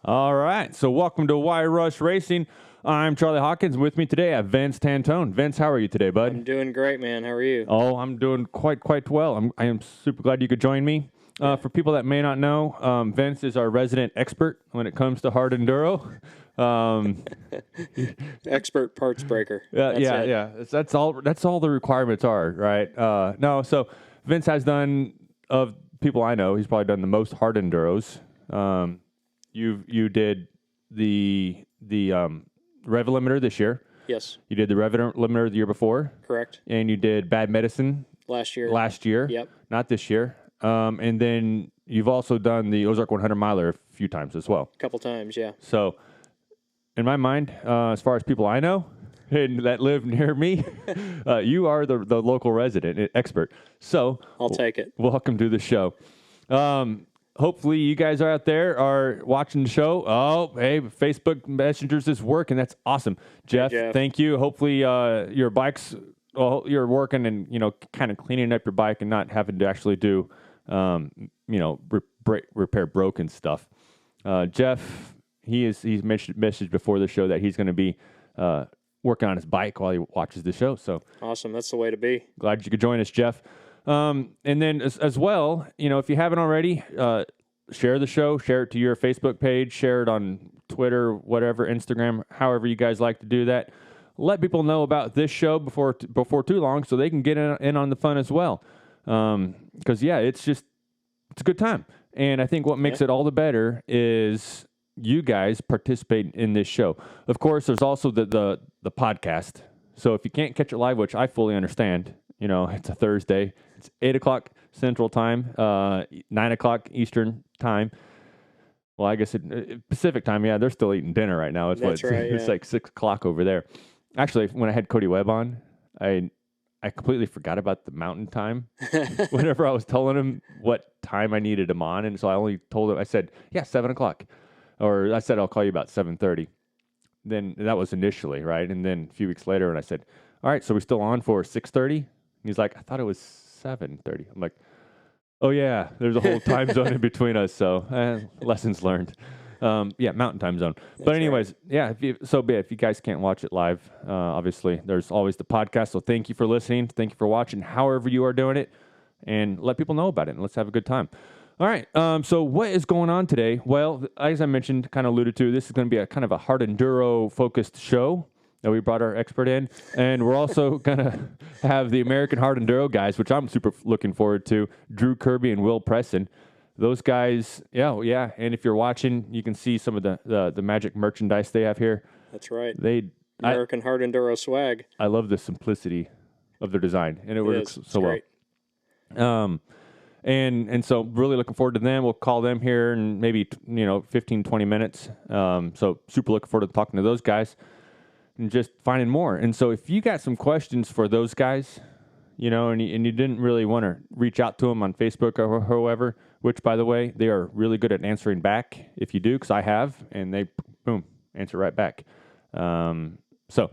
All right, so welcome to Y Rush Racing. I'm Charlie Hawkins. With me today, I have Vince Tantone. Vince, how are you today, bud? I'm doing great, man. How are you? Oh, I'm doing quite well. I am super glad you could join me. For people that may not know, Vince is our resident expert when it comes to hard enduro. Expert parts breaker. That's all the requirements are, right? No, so Vince has done, of people I know, he's probably done the most hard enduros. You did the rev limiter this year. Yes. You did the rev limiter the year before. Correct. And you did Bad Medicine last year. Yep. Not this year. And then you've also done the Ozark 100 miler a few times as well. A couple times, yeah. So, in my mind, as far as people I know and that live near me, you are the local resident expert. So I'll take it. Welcome to the show. Hopefully you guys are out there are watching the show. Oh, hey, Facebook Messengers is working. That's awesome. Jeff, thank you. Hopefully your bike's, well, you're working and, kind of cleaning up your bike and not having to actually do, repair broken stuff. Jeff, he's messaged before the show that he's going to be working on his bike while he watches the show. So awesome. That's the way to be. Glad you could join us, Jeff. And then as well, if you haven't already, share the show, share it to your Facebook page, share it on Twitter, whatever, Instagram, however you guys like to do that. Let people know about this show before too long so they can get in on the fun as well. Because, it's a good time. And I think what makes it all the better is you guys participate in this show. Of course, there's also the podcast. So if you can't catch it live, which I fully understand, it's a Thursday. It's 8 o'clock Central Time, 9 o'clock Eastern Time. Well, I guess Pacific Time. Yeah, they're still eating dinner right now. It's like 6 o'clock over there. Actually, when I had Cody Webb on, I completely forgot about the Mountain Time. Whenever I was telling him what time I needed him on, and so I only told him. I said, 7 o'clock, or I said I'll call you about 7:30. Then that was initially right, and then a few weeks later, and I said, all right, so we're still on for 6:30. He's like, I thought it was 7:30. I'm like, oh yeah, there's a whole time zone in between us. So lessons learned. Mountain time zone. But anyways, if you guys can't watch it live, obviously there's always the podcast. So thank you for listening. Thank you for watching, however you are doing it, and let people know about it. And let's have a good time. All right. So what is going on today? Well, as I mentioned, kind of alluded to, this is going to be a kind of a hard enduro focused show that we brought our expert in, and we're also going to have the American Hard Enduro guys, which I'm super looking forward to, Drew Kirby and Will Presson. Those guys, and if you're watching, you can see some of the magic merchandise they have here. That's right. American Hard Enduro swag. I love the simplicity of their design, and it works so well. And so really looking forward to them. We'll call them here in maybe 15, 20 minutes. So super looking forward to talking to those guys and just finding more. And so if you got some questions for those guys, and you didn't really want to reach out to them on Facebook or however, which, by the way, they are really good at answering back if you do, because I have, and they, boom, answer right back. So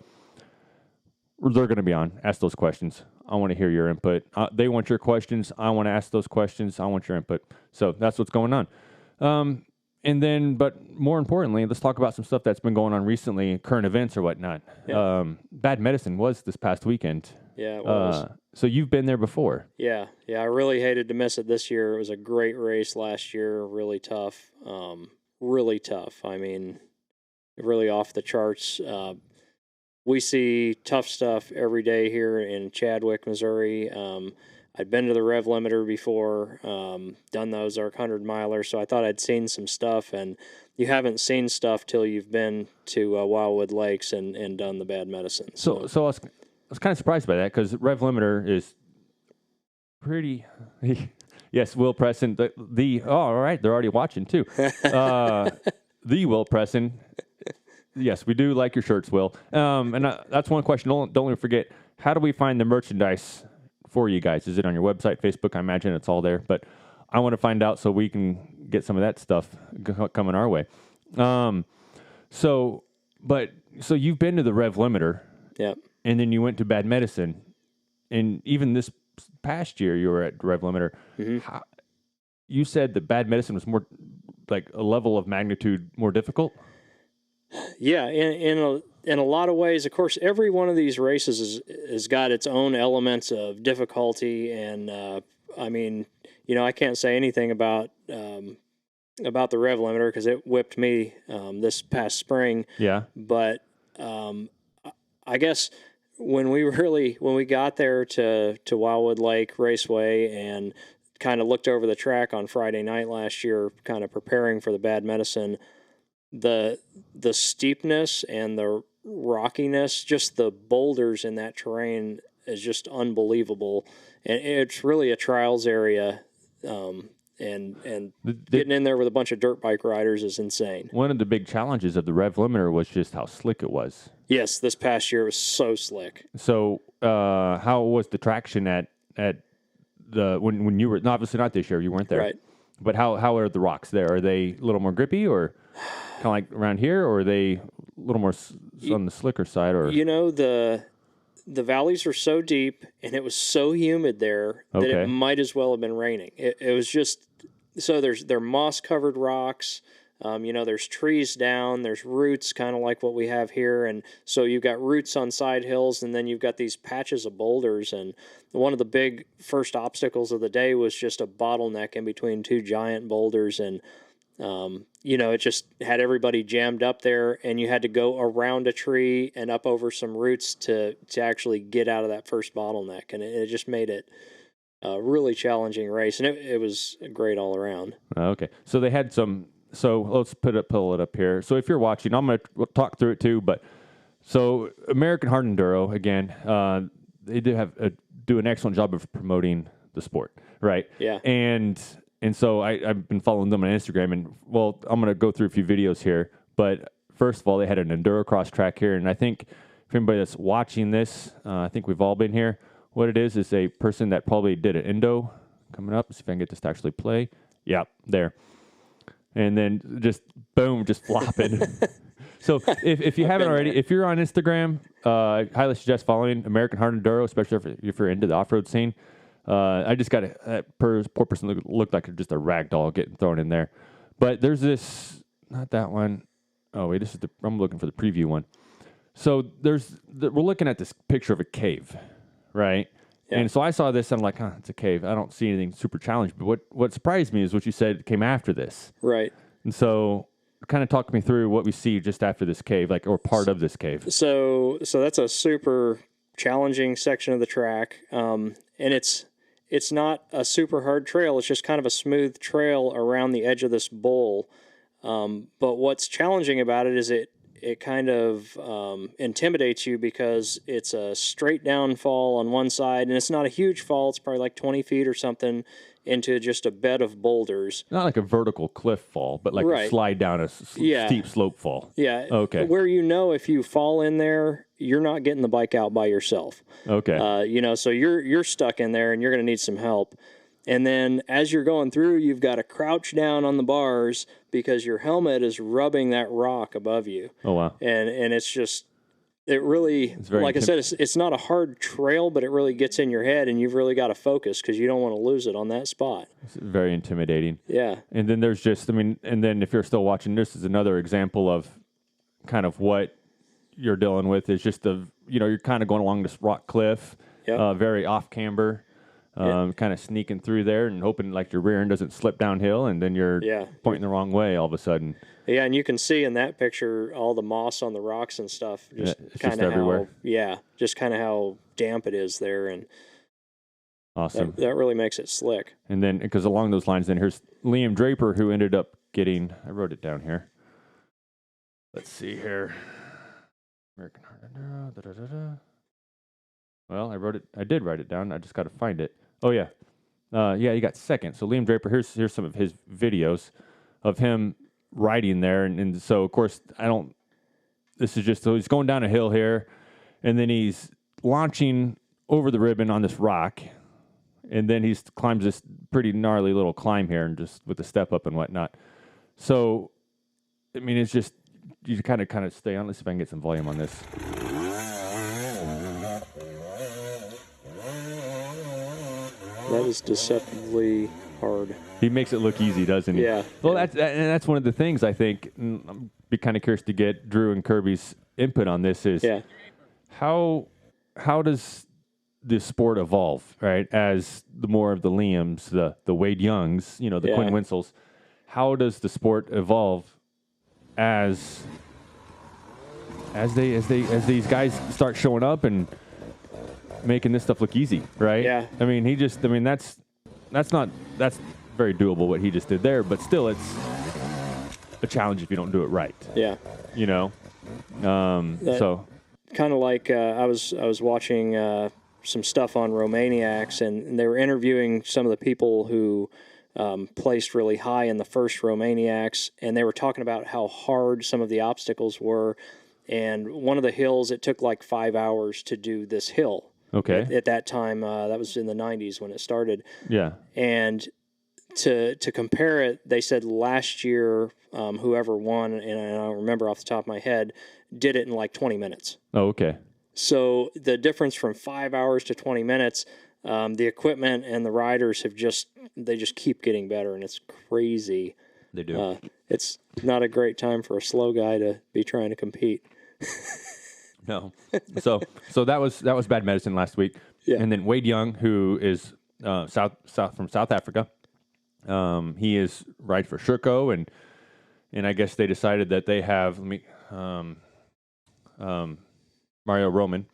they're going to be on. Ask those questions. I want to hear your input. They want your questions. I want to ask those questions. I want your input. So that's what's going on. And then, but more importantly, let's talk about some stuff that's been going on recently, current events or whatnot. Yeah. Bad Medicine was this past weekend. Yeah, it was. So you've been there before. Yeah. I really hated to miss it this year. It was a great race last year. Really tough. Really tough. I mean, really off the charts. We see tough stuff every day here in Chadwick, Missouri. I'd been to the rev limiter before, done the Ozark 100 miler, so I thought I'd seen some stuff, and you haven't seen stuff till you've been to Wildwood Lakes and done the Bad Medicine. So I was kind of surprised by that, because rev limiter is pretty... Yes, Will Presson, all right, they're already watching too. The Will Presson... Yes, we do like your shirts, Will. And that's one question. Don't forget, how do we find the merchandise for you guys? Is it on your website, Facebook? I imagine it's all there. But I want to find out so we can get some of that stuff coming our way. So you've been to the Rev Limiter. Yep. And then you went to Bad Medicine. And even this past year, you were at Rev Limiter. Mm-hmm. You said that Bad Medicine was like a level of magnitude more difficult? Yeah, in a lot of ways. Of course, every one of these races has got its own elements of difficulty, and I mean, I can't say anything about the rev limiter because it whipped me this past spring. Yeah. But I guess when we got there to Wildwood Lake Raceway and kind of looked over the track on Friday night last year, kind of preparing for the Bad Medicine, the steepness and the rockiness, just the boulders in that terrain is just unbelievable, and it's really a trials area. And getting in there with a bunch of dirt bike riders is insane. One of the big challenges of the rev limiter was just how slick it was. Yes, this past year was so slick. So, how was the traction at the when you were obviously not this year, you weren't there, Right? But how are the rocks there? Are they a little more grippy, or kind of like around here, or are they a little more on the slicker side? Or the valleys are so deep and it was so humid there that it might as well have been raining. It was just so they're moss covered rocks. There's trees down, there's roots, kind of like what we have here. And so you've got roots on side hills, and then you've got these patches of boulders. And one of the big first obstacles of the day was just a bottleneck in between two giant boulders. And, it just had everybody jammed up there, and you had to go around a tree and up over some roots to actually get out of that first bottleneck. And it just made it a really challenging race. And it was great all around. Okay. So they had some. So let's pull it up here. So if you're watching, I'm going to talk through it too. But so American Hard Enduro, again, they do an excellent job of promoting the sport, right? Yeah. And so I've been following them on Instagram, and I'm going to go through a few videos here. But first of all, they had an enduro cross track here, and I think for anybody that's watching this, I think we've all been here. What it is a person that probably did an endo coming up. Let's see if I can get this to actually play. Yeah, there. And then just boom, just flopping. So if you haven't already, if you're on Instagram, I highly suggest following American Hard Enduro, especially if you're into the off-road scene. I just got that poor person looked like just a rag doll getting thrown in there. But there's this, not that one. Oh wait, I'm looking for the preview one. So we're looking at this picture of a cave, right? Yeah. And so I saw this, and I'm like, it's a cave. I don't see anything super challenging. But what surprised me is what you said came after this. Right. And so kind of talk me through what we see just after this cave, or part of this cave. So that's a super challenging section of the track. And it's not a super hard trail. It's just kind of a smooth trail around the edge of this bowl. But what's challenging about it is it kind of intimidates you because it's a straight down fall on one side, and it's not a huge fall. It's probably like 20 feet or something into just a bed of boulders. Not like a vertical cliff fall, but like a slide down a steep slope fall. Yeah. Okay. Where if you fall in there, you're not getting the bike out by yourself. Okay. So you're stuck in there, and you're going to need some help. And then as you're going through, you've got to crouch down on the bars because your helmet is rubbing that rock above you. Oh, wow. And it's just, like I said, it's not a hard trail, but it really gets in your head, and you've really got to focus because you don't want to lose it on that spot. It's very intimidating. Yeah. And then there's and then if you're still watching, this is another example of kind of what you're dealing with is just you're kind of going along this rock cliff, very off camber. Kind of sneaking through there and hoping like your rear end doesn't slip downhill, and then you're pointing the wrong way all of a sudden. Yeah, and you can see in that picture all the moss on the rocks and stuff. Just kind of everywhere. Just kind of how damp it is there, and awesome. That really makes it slick. And then because along those lines, then here's Liam Draper, who ended up getting. I wrote it down here. Let's see here. American Hard Enduro. Well, I did write it down. I just got to find it. Oh, yeah. He got second. So Liam Draper, here's some of his videos of him riding there. And so, of course, this is just, so he's going down a hill here, and then he's launching over the ribbon on this rock, and then he climbs this pretty gnarly little climb here, and just with the step up and whatnot. So, I mean, it's just, you kind of stay on. Let's see if I can get some volume on this. That is deceptively hard. He makes it look easy, doesn't he? Yeah. Well, that's one of the things I think. I'm be kind of curious to get Drew and Kirby's input on this. Is how does the sport evolve, right? As the more of the Liams, the Wade Youngs, the Quinn Winsels, how does the sport evolve as these guys start showing up and making this stuff look easy, right? Yeah. I mean, that's very doable what he just did there, but still, it's a challenge if you don't do it right. Yeah. So kind of like I was watching some stuff on Romaniacs, and they were interviewing some of the people who placed really high in the first Romaniacs, and they were talking about how hard some of the obstacles were. And one of the hills, it took like 5 hours to do this hill. Okay. At that time, that was in the 90s when it started. Yeah. And to compare it, they said last year, whoever won, and I don't remember off the top of my head, did it in like 20 minutes. Oh, okay. So the difference from 5 hours to 20 minutes, the equipment and the riders just keep getting better, and it's crazy. They do. It's not a great time for a slow guy to be trying to compete. No. So that was bad medicine last week. Yeah. And then Wade Young, who is from South Africa, he is right for Sherco, and I guess they decided that they have Mario Roman.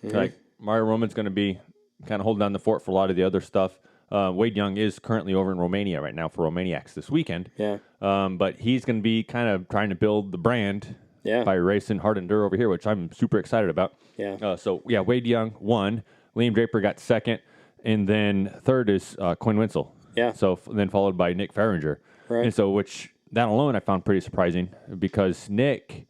Mm-hmm. Like Mario Roman's going to be kind of holding down the fort for a lot of the other stuff. Wade Young is currently over in Romania right now for Romaniacs this weekend. Yeah. But he's going to be kind of trying to build the brand by racing hard enduro over here, which I'm super excited about. Yeah. Wade Young won. Liam Draper got second. And then third is Quinn Winsel. Yeah. So then followed by Nick Farringer. Right. And so, which that alone I found pretty surprising because Nick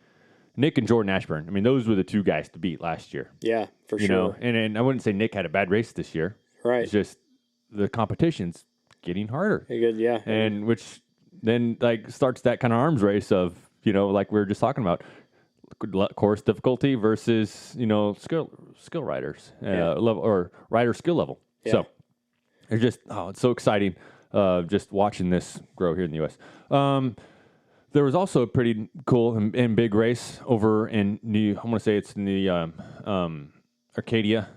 and Jordan Ashburn, I mean, those were the two guys to beat last year. Yeah, for sure. And I wouldn't say Nick had a bad race this year. Right. It's just the competition's getting harder. Good, yeah. And which then like starts that kind of arms race of, like we were just talking about, course difficulty versus, skill riders level or rider skill level. Yeah. So it's just, it's so exciting just watching this grow here in the U.S. There was also a pretty cool and big race over in I want to say it's in the Arcadia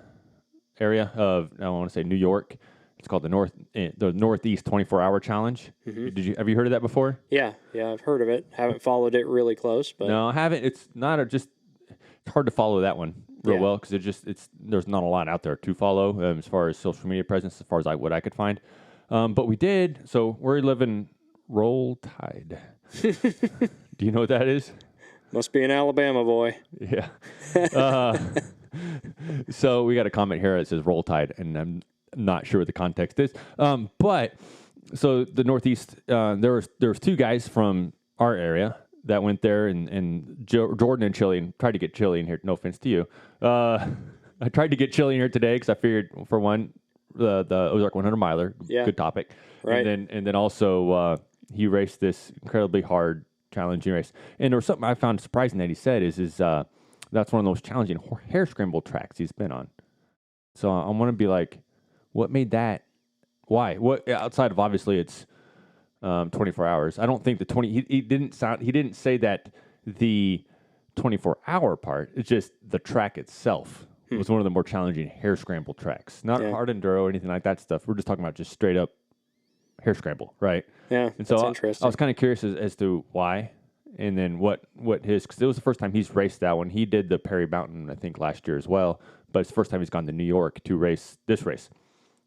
area of, I want to say New York. It's called the Northeast 24-Hour Challenge. Mm-hmm. Have you heard of that before? Yeah, I've heard of it. Haven't followed it really close, but no, I haven't. It's not it's hard to follow that one real well because there's not a lot out there to follow as far as social media presence, as far as what I could find. But we did. So we're living Roll Tide. Do you know what that is? Must be an Alabama boy. Yeah. So we got a comment here that says Roll Tide, and I'm not sure what the context is. But so the Northeast, there was two guys from our area that went there, and Jordan and Chili, and tried to get Chili in here. No offense to you. I tried to get Chili in here today because I figured, for one, the Ozark 100 miler, good topic, right? And then also he raced this incredibly hard, challenging race. And there was something I found surprising that he said is that's one of those challenging hair scramble tracks he's been on. So I want to be like, what made that? Why? What outside of obviously it's 24 hours. I don't think the 20. He didn't say that the 24-hour part. It's just the track itself was one of the more challenging hair scramble tracks. Not hard enduro or anything like that stuff. We're just talking about just straight up hair scramble, right? Yeah. And so that's interesting. I was kind of curious as to why, and then what his, because it was the first time he's raced that one. He did the Perry Mountain, I think, last year as well, but it's the first time he's gone to New York to race this race.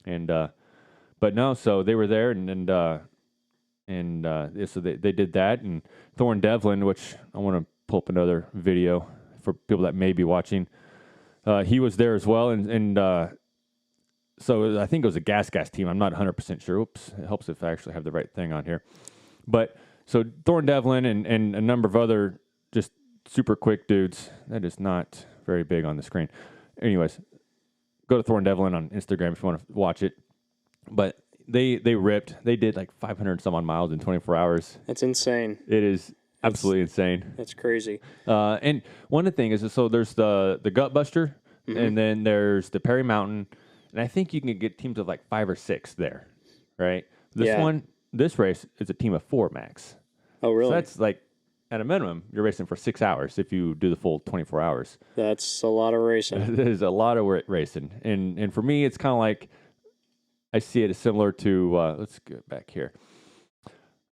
And but no, so they were there, so they did that, and Thorne Devlin, which I want to pull up another video for people that may be watching. He was there as well, and so I think it was a gas team. I'm not 100% sure. Oops, it helps if I actually have the right thing on here. But so Thorne Devlin and a number of other just super quick dudes. That is not very big on the screen. Anyways, go to Thorne Devlin on Instagram if you want to watch it. But they ripped. They did like 500 some odd miles in 24 hours. That's insane. It is absolutely insane. That's crazy. And one of the things is, so there's the Gutbuster, and then there's the Perry Mountain, and I think you can get teams of like 5 or 6 there, right? This race is a team of 4 max. Oh, really? So that's like, at a minimum, you're racing for 6 hours if you do the full 24 hours. That's a lot of racing. There's a lot of racing. And for me, it's kind of like, I see it as similar to, let's get back here.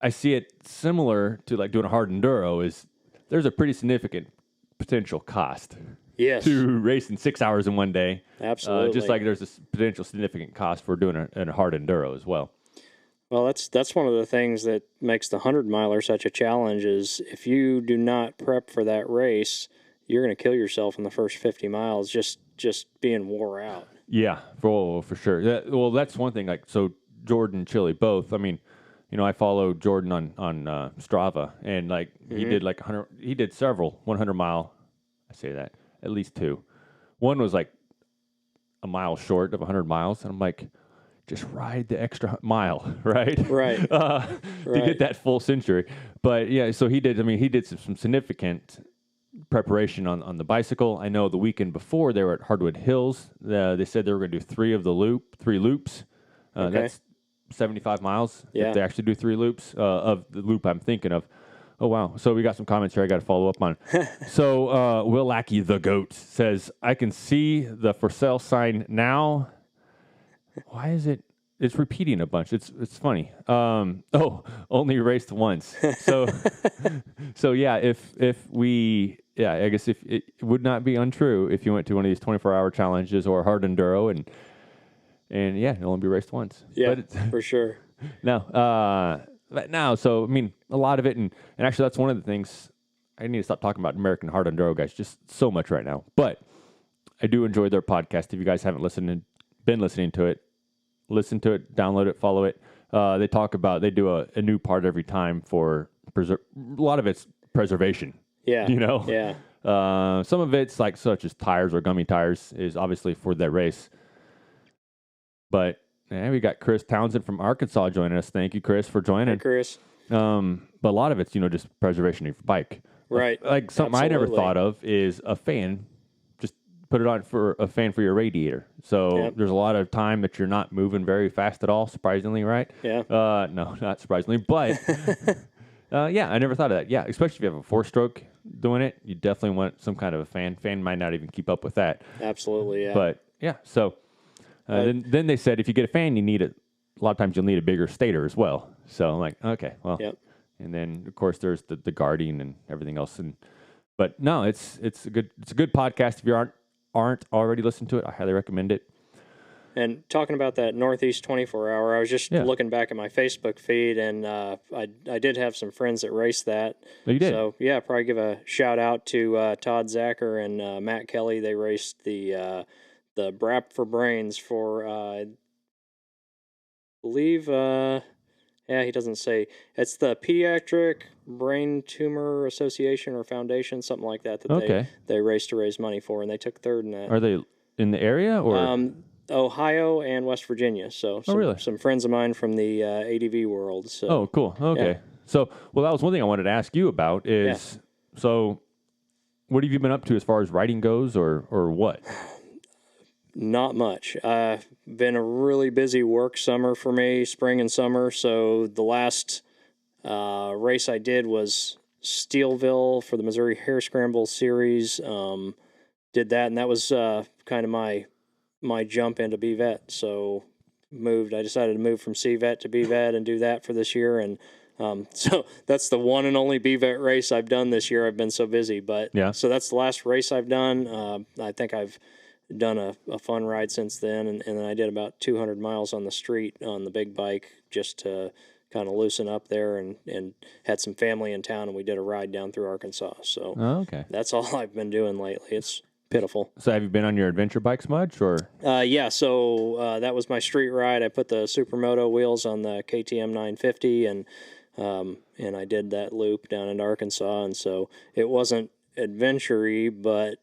I see it similar to like doing a hard enduro is there's a pretty significant potential cost. Yes. To racing 6 hours in one day. Absolutely. Just like there's a potential significant cost for doing a hard enduro as well. Well, that's one of the things that makes the 100-miler such a challenge is if you do not prep for that race, you're going to kill yourself in the first 50 miles just being wore out. Yeah, for sure. Well, that's one thing. Like, so Jordan and Chili both, I mean, I follow Jordan on Strava, and like he did like 100, he did several 100-mile, I say that, at least 2. One was like a mile short of 100 miles. And I'm like, just ride the extra mile, right? Right. To get that full century. But yeah, so he did some significant preparation on the bicycle. I know the weekend before they were at Hardwood Hills. They said they were going to do 3 loops. Okay. That's 75 miles. Yeah. If they actually do 3 loops of the loop I'm thinking of. Oh, wow. So we got some comments here I got to follow up on. So Will Lackey, the GOAT, says, I can see the for sale sign now. Why is it? It's repeating a bunch. It's funny. Only raced once. So yeah, I guess if it would not be untrue if you went to one of these 24-hour challenges or hard enduro and yeah, it'll only be raced once. Yeah, for sure. But now, so I mean, a lot of it, and actually, that's one of the things I need to stop talking about American hard enduro guys just so much right now. But I do enjoy their podcast. If you guys haven't been listening to it, listen to it, download it, follow it. They do a new part every time for a lot of it's preservation. Yeah. Yeah. Some of it's like such as tires or gummy tires is obviously for that race. But we got Chris Townsend from Arkansas joining us. Thank you, Chris, for joining. Hey, Chris. But a lot of it's, just preservation of your bike. Right. Like something Absolutely. I never thought of is a fan. Just put it on for a fan for your radiator. So there's a lot of time that you're not moving very fast at all, surprisingly, right? Yeah. No, not surprisingly. But, yeah, I never thought of that. Yeah, especially if you have a 4-stroke doing it, you definitely want some kind of a fan. Fan might not even keep up with that. Absolutely, yeah. But, yeah, so... then they said if you get a fan, a lot of times you'll need a bigger stator as well. So I'm like, okay, well, and then of course there's the guarding and everything else. But no, it's a good podcast. If you aren't already listening to it, I highly recommend it. And talking about that Northeast 24-hour, I was just looking back at my Facebook feed, and I did have some friends that raced that. Oh, you did? So yeah, probably give a shout out to Todd Zacher and Matt Kelly. They raced the Brap for Brains for, I believe, he doesn't say. It's the Pediatric Brain Tumor Association or Foundation, something like that, they raced to raise money for, and they took 3rd in that. Are they in the area? Or Ohio and West Virginia. So some friends of mine from the ADV world. So. Oh, cool. Okay. Yeah. So, well, that was one thing I wanted to ask you about is, so what have you been up to as far as riding goes or what? Not much. Been a really busy work summer for me, spring and summer. So the last race I did was Steelville for the Missouri Hare Scramble Series. Did that, and that was kind of my jump into BVET. So I decided to move from CVET to BVET and do that for this year. And so that's the one and only BVET race I've done this year. I've been so busy. But so that's the last race I've done. I think I've done a fun ride since then, and then I did about 200 miles on the street on the big bike just to kind of loosen up there, and had some family in town, and we did a ride down through Arkansas. So that's all I've been doing lately. It's pitiful. So have you been on your adventure bikes much, or? Yeah, so that was my street ride. I put the Supermoto wheels on the KTM 950, and I did that loop down in Arkansas, and so it wasn't adventure-y, but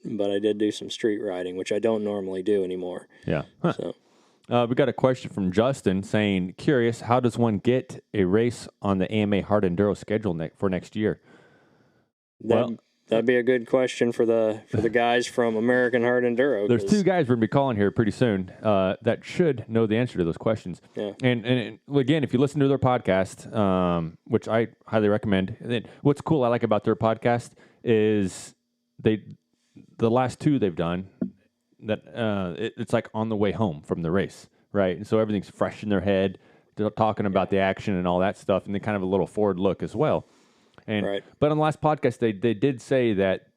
I did do some street riding, which I don't normally do anymore. Yeah. Huh. So, we got a question from Justin saying, curious, how does one get a race on the AMA Hard Enduro schedule for next year? that'd be a good question for the guys from American Hard Enduro. There's two guys we're going to be calling here pretty soon that should know the answer to those questions. Yeah. And again, if you listen to their podcast, which I highly recommend, then what's cool I like about their podcast is the last two they've done that it's like on the way home from the race, right? And so everything's fresh in their head. They're talking about the action and all that stuff, and then kind of a little forward look as well. And but on the last podcast, they did say that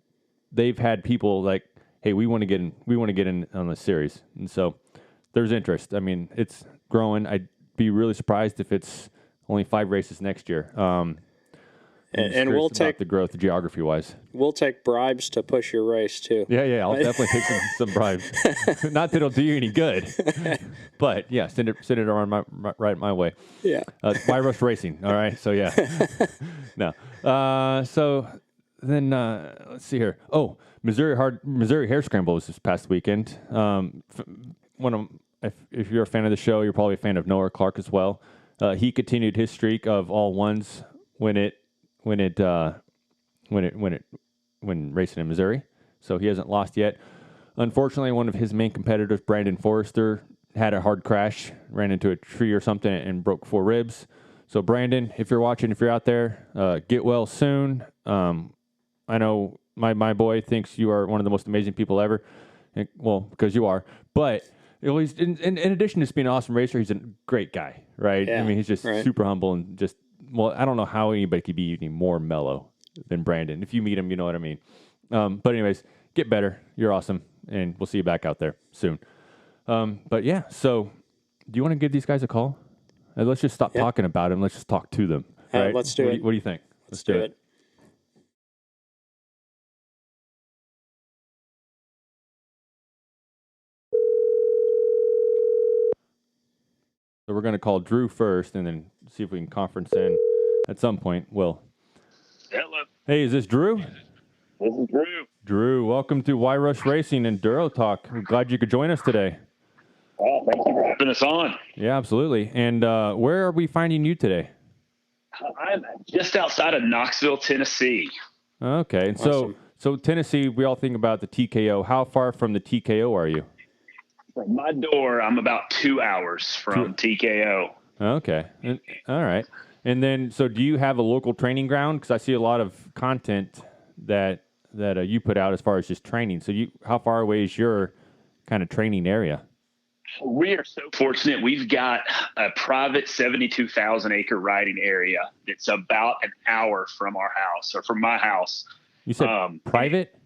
they've had people like, hey, we want to get in on this series, and so there's interest. I mean, it's growing. I'd be really surprised if it's only 5 races next year. And we'll take the growth geography wise. We'll take bribes to push your race too. Yeah, I'll definitely take some bribes. Not that it'll do you any good, but yeah, send it around right my way. Yeah, Y Rush Racing. All right, so yeah, no. So then let's see here. Oh, Missouri Hair Scramble was this past weekend. If you're a fan of the show, you're probably a fan of Noah Clark as well. He continued his streak of all ones when racing in Missouri. So he hasn't lost yet. Unfortunately, one of his main competitors, Brandon Forrester, had a hard crash, ran into a tree or something, and broke 4 ribs. So Brandon, if you're watching, if you're out there, get well soon. I know my boy thinks you are one of the most amazing people ever. Well, because you are. But he's, in addition to just being an awesome racer, he's a great guy, right? Yeah, I mean, he's just super humble and just, well, I don't know how anybody could be any more mellow than Brandon. If you meet him, you know what I mean. But anyways, get better. You're awesome, and we'll see you back out there soon. But yeah, so do you want to give these guys a call? Let's just stop talking about them. Let's just talk to them. Right? Let's do it. What do you think? Let's do it. So we're going to call Drew first and then see if we can conference in at some point. Will. Hello. Hey, is this Drew? This is Drew. Drew, welcome to Y Rush Racing Enduro Talk. We're glad you could join us today. Oh, thank you for having us on. Yeah, absolutely. And where are we finding you today? I'm just outside of Knoxville, Tennessee. Okay. And Awesome. so Tennessee, we all think about the TKO. How far from the TKO are you? From my door, I'm about 2 hours from TKO. Okay. All right. And then, so do you have a local training ground? Because I see a lot of content that you put out as far as just training. So how far away is your kind of training area? We are so fortunate. We've got a private 72,000 acre riding area that's about an hour from our house, or from my house. You said private?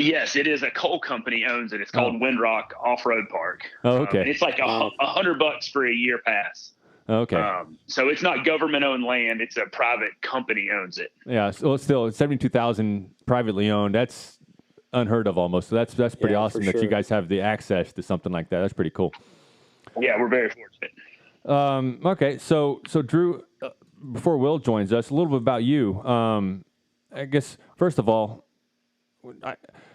Yes, it is. A coal company owns it. It's called Windrock Off-Road Park. Oh, okay. And it's like $100 for a year pass. Okay. So it's not government-owned land. It's a private company owns it. Yeah. So it's still 72,000 privately owned. That's unheard of almost. So that's pretty awesome that you guys have the access to something like that. That's pretty cool. Yeah, we're very fortunate. Okay. So Drew, before Will joins us, a little bit about you. I guess first of all,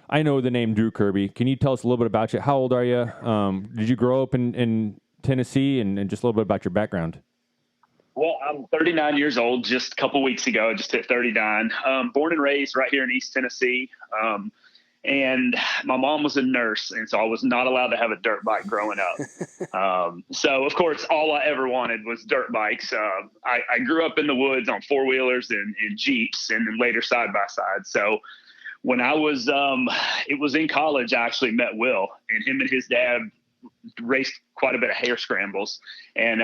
I know the name Drew Kirby. Can you tell us a little bit about you? How old are you? Did you grow up in Tennessee, and just a little bit about your background? Well, I'm 39 years old. Just a couple weeks ago, I just hit 39. Born and raised right here in East Tennessee. And my mom was a nurse, and so I was not allowed to have a dirt bike growing up. So, of course, all I ever wanted was dirt bikes. I grew up in the woods on four-wheelers and Jeeps, and then later side-by-side. So when I was it was in college, I actually met Will, and him and his dad raced quite a bit of hair scrambles. And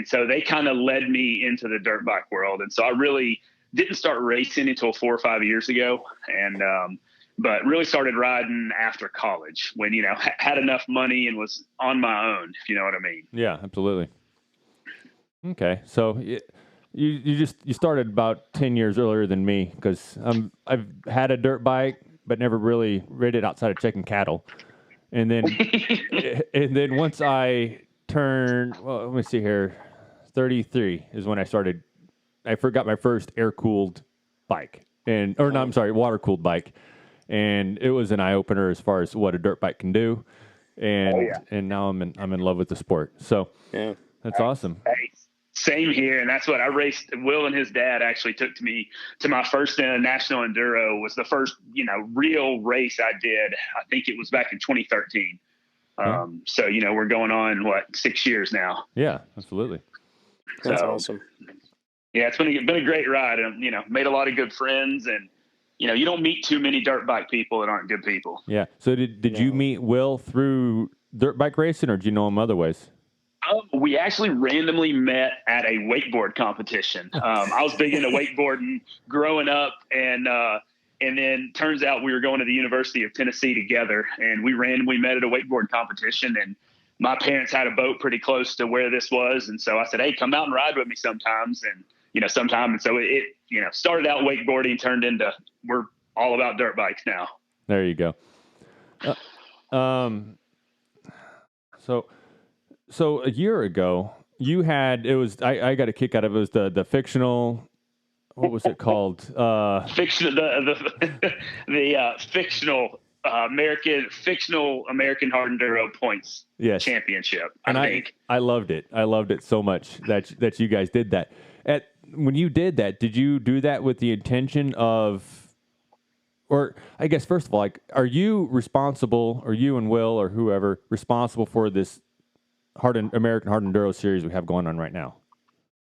so they kind of led me into the dirt bike world. And so I really didn't start racing until 4 or 5 years ago. And but really started riding after college when, had enough money and was on my own, if you know what I mean. Yeah, absolutely. Okay. So you started about 10 years earlier than me, because I've had a dirt bike, but never really rid it outside of checking cattle. And then once I turned, well, let me see here, 33 is when I forgot my first air-cooled bike. Water-cooled bike. And it was an eye-opener as far as what a dirt bike can do. And now I'm in love with the sport. So yeah, that's awesome. Hey, Same here, and that's what I raced. Will and his dad actually took me to my first national enduro. Was the first, real race I did. I think it was back in 2013. So, we're going on 6 years now. Yeah, absolutely. That's awesome. Yeah, it's been a great ride, and made a lot of good friends, and you don't meet too many dirt bike people that aren't good people. Yeah. So did you meet Will through dirt bike racing, or do you know him other ways? We actually randomly met at a wakeboard competition. I was big into wakeboarding growing up, and then turns out we were going to the University of Tennessee together, and we randomly met at a wakeboard competition. And my parents had a boat pretty close to where this was, and so I said, "Hey, come out and ride with me sometimes." And sometime. And so it started out wakeboarding, turned into we're all about dirt bikes now. There you go. So a year ago, you had I got a kick out of it. It was the fictional. What was it called? Fictional the fictional American Hard Enduro Points Championship. I loved it. I loved it so much that you guys did that. When you did that, did you do that with the intention of, or I guess first of all, are you responsible, or you and Will or whoever responsible for this American Hard Enduro series we have going on right now?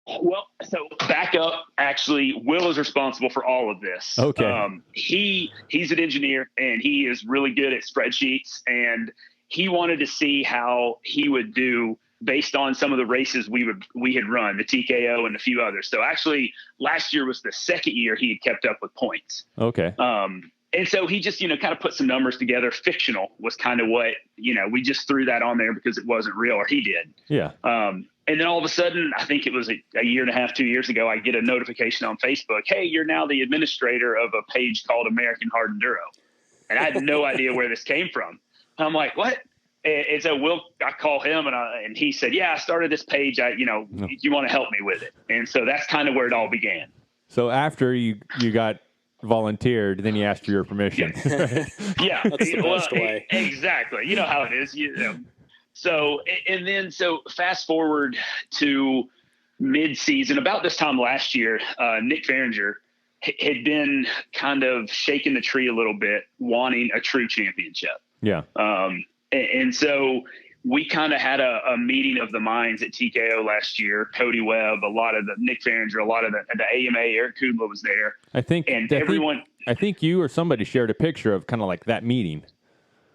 Well, so back up. Actually, Will is responsible for all of this. Okay. He's an engineer, and he is really good at spreadsheets, and he wanted to see how he would do based on some of the races we had run, the TKO and a few others. So actually, last year was the second year he had kept up with points. Okay. And so he just, kind of put some numbers together. Fictional was kind of what, we just threw that on there because it wasn't real, or he did. Yeah. And then all of a sudden, I think it was a year and a half, 2 years ago, I get a notification on Facebook. Hey, you're now the administrator of a page called American Hard Enduro. And I had no idea where this came from. I'm like, what? And so I call him and he said, yeah, I started this page. You want to help me with it. And so that's kind of where it all began. So after you got volunteered, then you asked for your permission. Yeah. That's the best way. Exactly. You know how it is. So fast forward to mid-season, about this time last year, Nick Farringer had been kind of shaking the tree a little bit, wanting a true championship. Yeah. And so we kind of had a meeting of the minds at TKO last year. Cody Webb, a lot of the Nick Farringer, a lot of the AMA, Eric Kudla was there. I think you or somebody shared a picture of kind of like that meeting.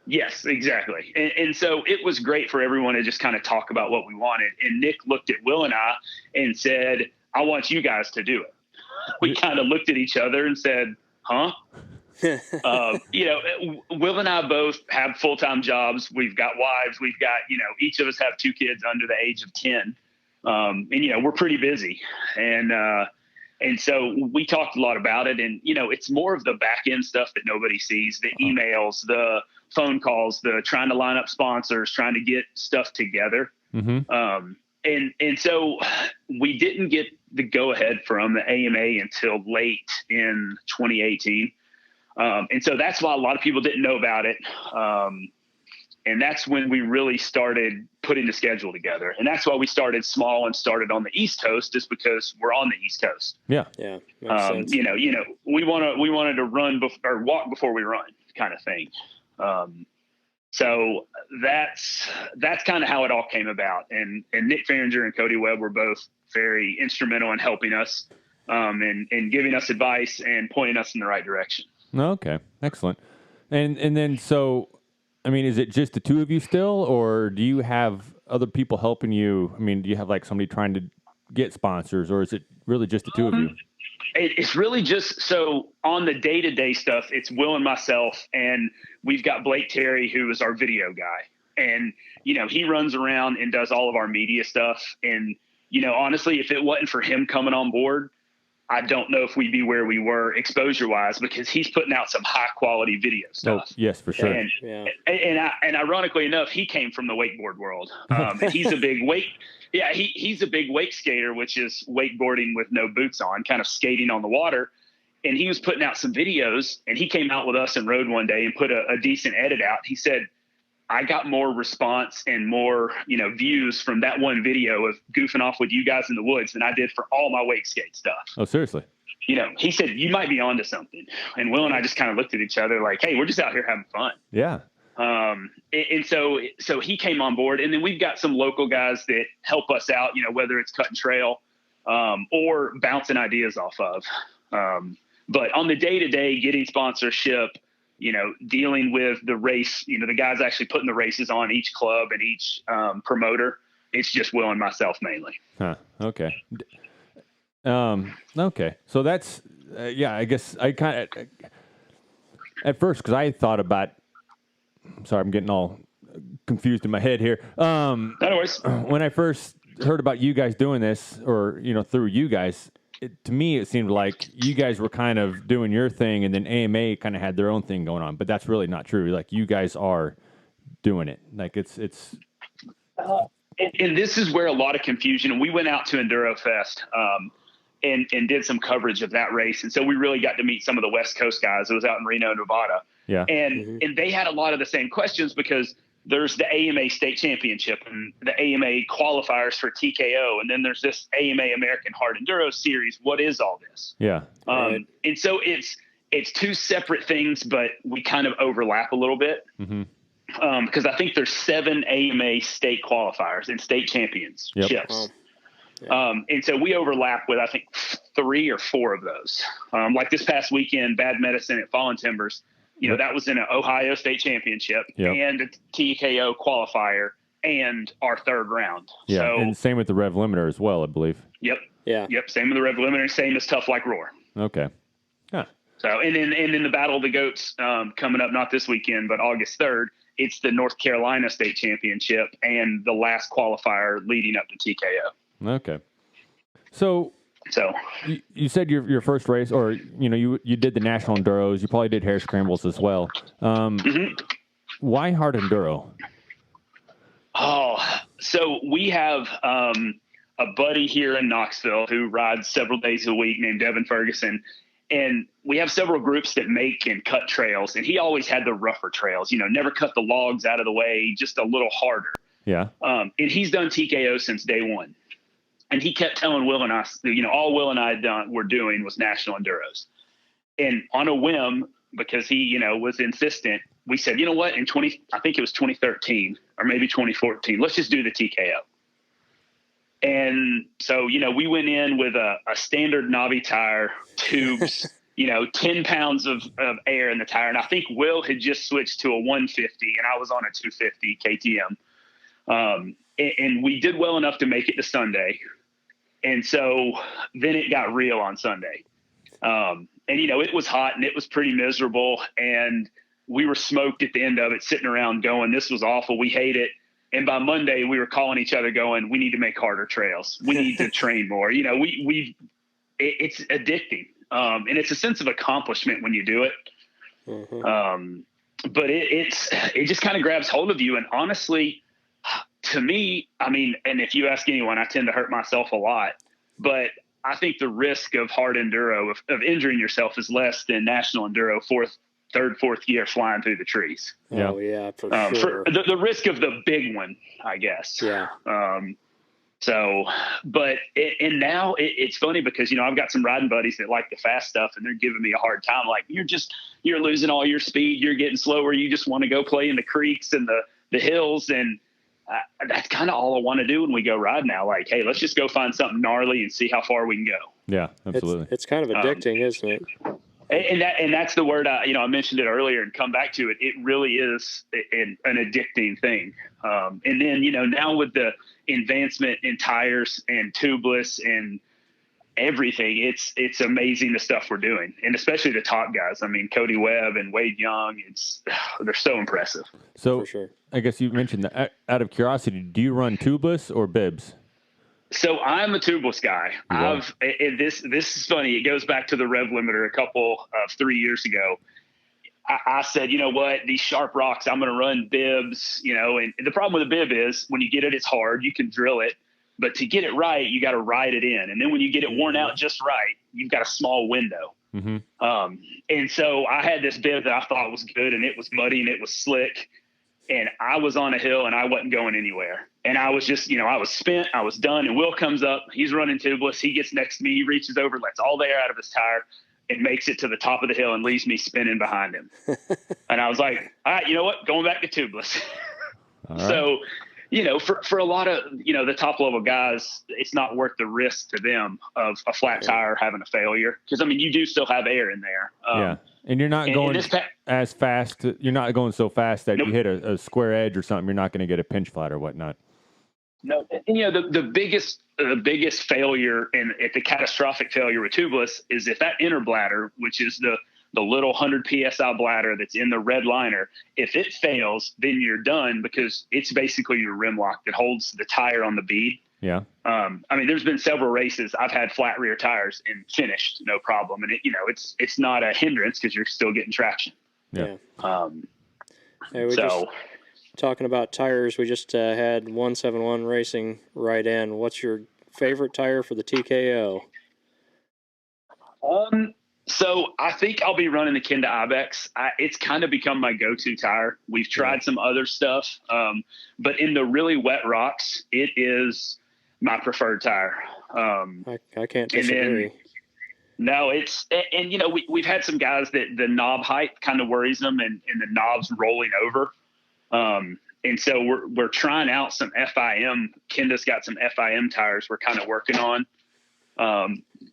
Yes, exactly. And so it was great for everyone to just kind of talk about what we wanted. And Nick looked at Will and I and said, I want you guys to do it. We kind of looked at each other and said, huh? Will and I both have full-time jobs. We've got wives. We've got, each of us have 2 kids under the age of 10. And we're pretty busy. And so we talked a lot about it. And, it's more of the back end stuff that nobody sees, the emails, the phone calls, the trying to line up sponsors, trying to get stuff together. Mm-hmm. And so we didn't get the go ahead from the AMA until late in 2018. And so that's why a lot of people didn't know about it. And that's when we really started putting the schedule together. And that's why we started small and started on the East Coast, just because we're on the East Coast. Yeah. Yeah. Makes sense. We wanted to run or walk before we run, kind of thing. So that's kind of how it all came about. And Nick Farringer and Cody Webb were both very instrumental in helping us, and giving us advice and pointing us in the right direction. Okay. Excellent. And then, so, I mean, is it just the 2 of you still, or do you have other people helping you? I mean, do you have like somebody trying to get sponsors, or is it really just the 2 of you? It's really just, so on the day-to-day stuff, it's Will and myself, and we've got Blake Terry, who is our video guy. And, he runs around and does all of our media stuff. And, honestly, if it wasn't for him coming on board, I don't know if we'd be where we were exposure-wise, because he's putting out some high-quality video stuff. Oh, yes, for sure. And ironically enough, he came from the wakeboard world. He's a big he's a big wake skater, which is wakeboarding with no boots on, kind of skating on the water. And he was putting out some videos, and he came out with us and rode one day and put a decent edit out. He said, I got more response and more, views from that one video of goofing off with you guys in the woods than I did for all my wake skate stuff. Oh, seriously? He said, you might be onto something. And Will and I just kind of looked at each other like, hey, we're just out here having fun. Yeah. And so he came on board, and then we've got some local guys that help us out, whether it's cutting trail, or bouncing ideas off of. But on the day-to-day, getting sponsorship, dealing with the race, the guys actually putting the races on each club and each promoter, it's just Will and myself mainly. Huh. Okay. Okay. So that's, I guess I kind of, at first, because I thought about, sorry, I'm getting all confused in my head here. Anyways, when I first heard about you guys doing this, or, through you guys, to me, it seemed like you guys were kind of doing your thing, and then AMA kind of had their own thing going on. But that's really not true. Like, you guys are doing it. Like, it's. And this is where a lot of confusion. And we went out to Enduro Fest, and did some coverage of that race, and so we really got to meet some of the West Coast guys. It was out in Reno, Nevada. Yeah. And they had a lot of the same questions, because there's the AMA State Championship and the AMA qualifiers for TKO, and then there's this AMA American Hard Enduro Series. What is all this? Yeah. And so it's two separate things, but we kind of overlap a little bit, because I think there's 7 AMA state qualifiers and state championships. Yep. And so we overlap with, I think, 3 or 4 of those. Like this past weekend, Bad Medicine at Fallen Timbers, that was in an Ohio State Championship and a TKO qualifier and our 3rd round. Yeah, so, and same with the Rev Limiter as well, I believe. Yep. Yeah. Yep. Same with the Rev Limiter, same as Tough Like Roar. Okay. Huh. So, and then the Battle of the Goats coming up, not this weekend, but August 3rd, it's the North Carolina State Championship and the last qualifier leading up to TKO. Okay. So you said your first race, or you did the national enduros. You probably did hare scrambles as well. Why hard enduro? Oh, so we have a buddy here in Knoxville who rides several days a week named Devin Ferguson, and we have several groups that make and cut trails. And he always had the rougher trails. Never cut the logs out of the way, just a little harder. Yeah. And he's done TKO since day one. And he kept telling Will and I, all Will and I were doing was national enduros. And on a whim, because he, was insistent, we said, you know what, I think it was 2013 or maybe 2014, let's just do the TKO. And so, we went in with a standard Navi tire, tubes, 10 pounds of air in the tire. And I think Will had just switched to a 150 and I was on a 250 KTM. And we did well enough to make it to Sunday. And so then it got real on Sunday. And, it was hot and it was pretty miserable. And we were smoked at the end of it, sitting around going, this was awful. We hate it. And by Monday, we were calling each other going, we need to make harder trails. We need to train more. It's addicting. And it's a sense of accomplishment when you do it. But it just kind of grabs hold of you. And honestly, to me, and if you ask anyone, I tend to hurt myself a lot, but I think the risk of hard enduro, of injuring yourself, is less than national enduro, 3rd, 4th year flying through the trees. Yeah. Oh yeah, for sure. For the risk of the big one, I guess. Yeah. And now it's funny because, I've got some riding buddies that like the fast stuff, and they're giving me a hard time. Like, you're losing all your speed. You're getting slower. You just want to go play in the creeks and the hills. And that's kind of all I want to do when we go ride now. Like, hey, let's just go find something gnarly and see how far we can go. Yeah, absolutely. It's kind of addicting, isn't it? And that's the word I mentioned it earlier and come back to it. It really is an addicting thing. And then, now with the advancement in tires and tubeless and everything, it's amazing the stuff we're doing. And especially the top guys. Cody Webb and Wade Young, they're so impressive. So For sure. I guess you mentioned that. Out of curiosity, do you run tubeless or bibs? So I'm a tubeless guy. This is funny. It goes back to the Rev Limiter a couple of 3 years ago. I said, you know what, these sharp rocks, I'm going to run bibs, and the problem with a bib is when you get it, it's hard. You can drill it, but to get it right, you got to ride it in. And then when you get it worn out just right, you've got a small window. And so I had this bib that I thought was good, and it was muddy and it was slick. and I was on a hill and I wasn't going anywhere. And I was just, I was spent, I was done. And Will comes up, he's running tubeless. He gets next to me, he reaches over, lets all the air out of his tire and makes it to the top of the hill and leaves me spinning behind him. And I was like, all right, you know what? Going back to tubeless. All right. So, for a lot of, the top level guys, it's not worth the risk to them of a flat tire having a failure. Cause you do still have air in there. Yeah. And you're not going as fast. You're not going so fast that you hit a square edge or something. You're not going to get a pinch flat or whatnot. No. And, the biggest failure and the catastrophic failure with tubeless is if that inner bladder, which is the little 100 PSI bladder that's in the red liner, if it fails, then you're done because it's basically your rim lock that holds the tire on the bead. Yeah. There's been several races I've had flat rear tires and finished no problem. And it's not a hindrance because you're still getting traction. Yeah. Just talking about tires, we just had 171 Racing right in. What's your favorite tire for the TKO? So I think I'll be running the Kenda Ibex. It's kind of become my go-to tire. We've tried some other stuff, but in the really wet rocks, it is my preferred tire. I can't disagree. We've had some guys that the knob height kind of worries them and the knob's rolling over. And so we're trying out some FIM. Kenda's got some FIM tires we're kind of working on.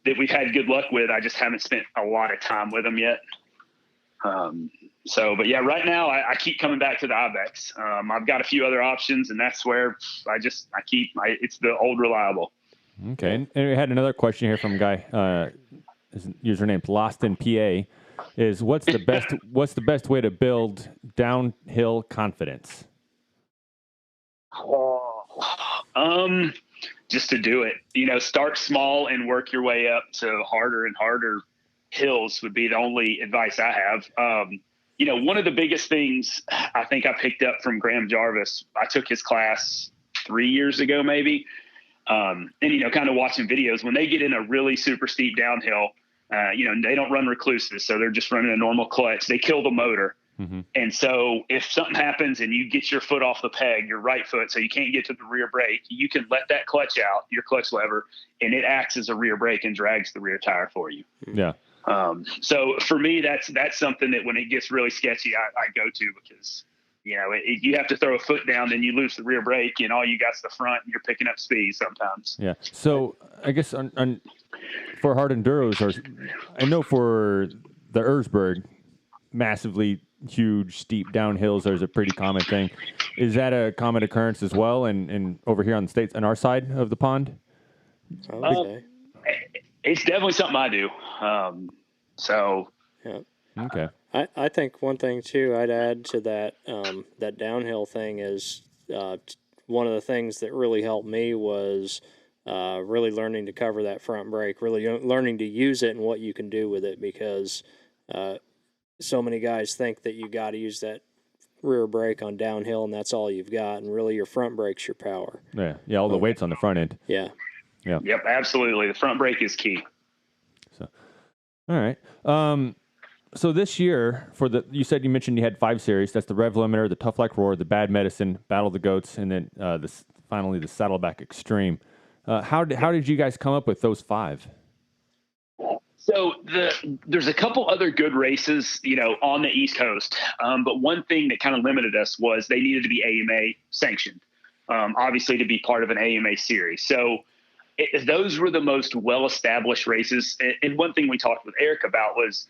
That we've had good luck with. I just haven't spent a lot of time with them yet. But yeah, right now I keep coming back to the Ibex. I've got a few other options, and that's where it's the old reliable. Okay. And we had another question here from a guy, his username's Lost in PA, is what's the best way to build downhill confidence? Just to do it, start small and work your way up to harder and harder hills would be the only advice I have. One of the biggest things I think I picked up from Graham Jarvis, I took his class 3 years ago, maybe. And, kind of watching videos when they get in a really super steep downhill, they don't run recluses. So they're just running a normal clutch. They kill the motor. Mm-hmm. And so if something happens and you get your foot off the peg, your right foot, so you can't get to the rear brake, you can let that clutch out, your clutch lever, and it acts as a rear brake and drags the rear tire for you. Yeah. So for me, that's something that when it gets really sketchy, I go to because, you have to throw a foot down, then you lose the rear brake and all you got's the front and you're picking up speed sometimes. Yeah. So I guess for hard enduros, I know for the Erzberg, massively huge, steep downhills is a pretty common thing. Is that a common occurrence as well? And over here on the States, on our side of the pond? It's definitely something I do. Yeah. Okay. I think one thing too I'd add to that that downhill thing is one of the things that really helped me was really learning to cover that front brake, really learning to use it and what you can do with it, because so many guys think that you got to use that rear brake on downhill and that's all you've got, and really your front brake's your power. Yeah, all the weight's on the front end. Yeah. Yep, absolutely. The front brake is key. So, all right. So this year, you said you mentioned you had 5 series. That's the Rev Limiter, the Tough Like Roar, the Bad Medicine, Battle of the Goats, and then finally the Saddleback Extreme. How did you guys come up with those 5? So there's a couple other good races, on the East Coast. But one thing that kind of limited us was they needed to be AMA sanctioned, obviously to be part of an AMA series. So those were the most well-established races. And one thing we talked with Eric about was,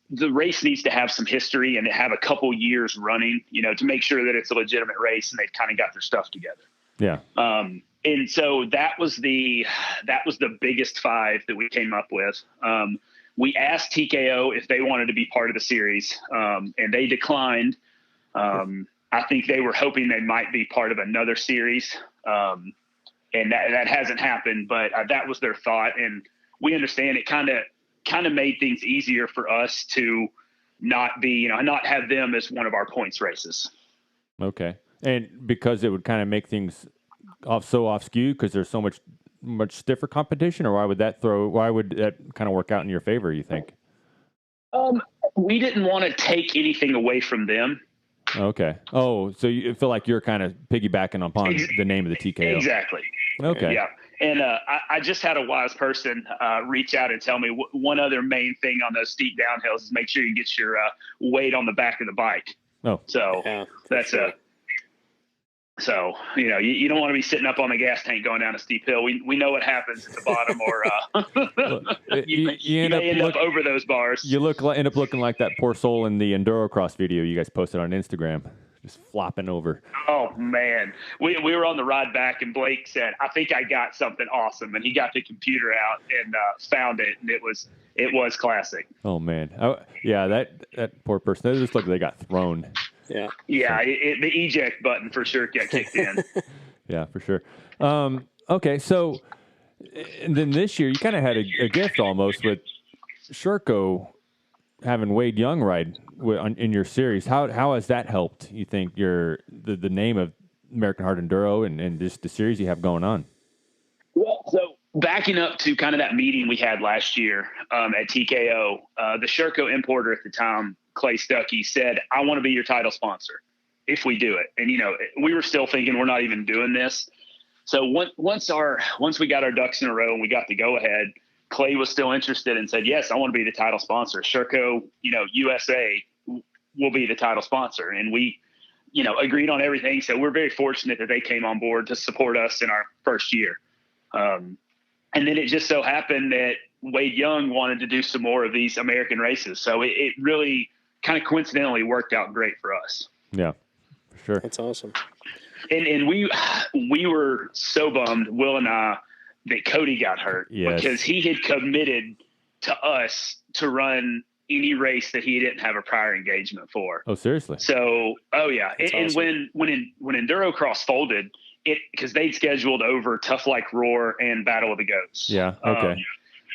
the race needs to have some history and have a couple years running, to make sure that it's a legitimate race and they've kind of got their stuff together. Yeah. And so that was the biggest 5 that we came up with. We asked TKO if they wanted to be part of the series, and they declined. I think they were hoping they might be part of another series, and that hasn't happened. But that was their thought, and we understand it. Kind of made things easier for us to not have them as one of our points races. Okay, and because it would kind of make things off skew because there's so much stiffer competition, or why would that kind of work out in your favor, you think? We didn't want to take anything away from them. Okay. Oh, so you feel like you're kind of piggybacking upon the name of the TKO. Exactly. Okay. Yeah. And I just had a wise person reach out and tell me one other main thing on those steep downhills is make sure you get your weight on the back of the bike. Oh. So that's sure. So, you don't want to be sitting up on the gas tank going down a steep hill. We know what happens at the bottom, or you may end up over those bars. You end up looking like that poor soul in the Enduro cross video you guys posted on Instagram, just flopping over. Oh, man. We were on the ride back, and Blake said, I think I got something awesome. And he got the computer out and found it, and it was classic. Oh, man. That poor person. They just looked like they got thrown. Yeah. Yeah, the eject button for sure got kicked in. Yeah, for sure. Okay, so and then this year you kind of had a gift almost with Sherco having Wade Young ride in your series. How has that helped, you think, the name of American Hard Enduro and just the series you have going on? Well, so backing up to kind of that meeting we had last year at TKO, the Sherco importer at the time, Clay Stuckey, said, I want to be your title sponsor if we do it. And, we were still thinking we're not even doing this. So once we got our ducks in a row and we got the go ahead, Clay was still interested and said, yes, I want to be the title sponsor. Sherco, USA will be the title sponsor. And we, agreed on everything. So we're very fortunate that they came on board to support us in our first year. And then it just so happened that Wade Young wanted to do some more of these American races. So it really kind of coincidentally worked out great for us. Yeah, for sure. That's awesome. And we were so bummed, Will and I, that Cody got hurt because he had committed to us to run any race that he didn't have a prior engagement for. Oh, seriously? So, yeah. That's and awesome. when Enduro Cross folded, because they'd scheduled over Tough Like Roar and Battle of the Goats. Yeah. Okay.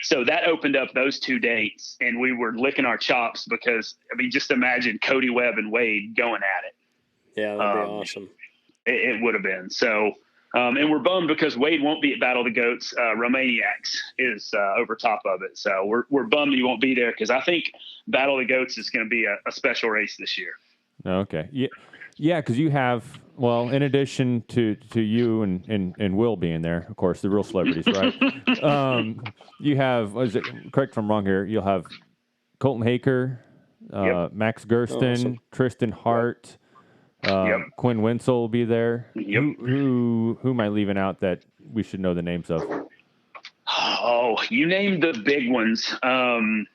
So that opened up those 2 dates, and we were licking our chops because, just imagine Cody Webb and Wade going at it. Yeah, that'd be awesome. It would have been. So, and we're bummed because Wade won't be at Battle of the Goats. Romaniacs is over top of it. So we're bummed he won't be there because I think Battle of the Goats is going to be a special race this year. Okay. Yeah, because you have, well, in addition to you and Will being there, of course, the real celebrities, right? You have, correct if I'm wrong here, you'll have Colton Haker, Max Gersten, Awesome. Tristan Hart, Quinn Winsel will be there. Yep. Who am I leaving out that we should know the names of? Oh, you named the big ones. And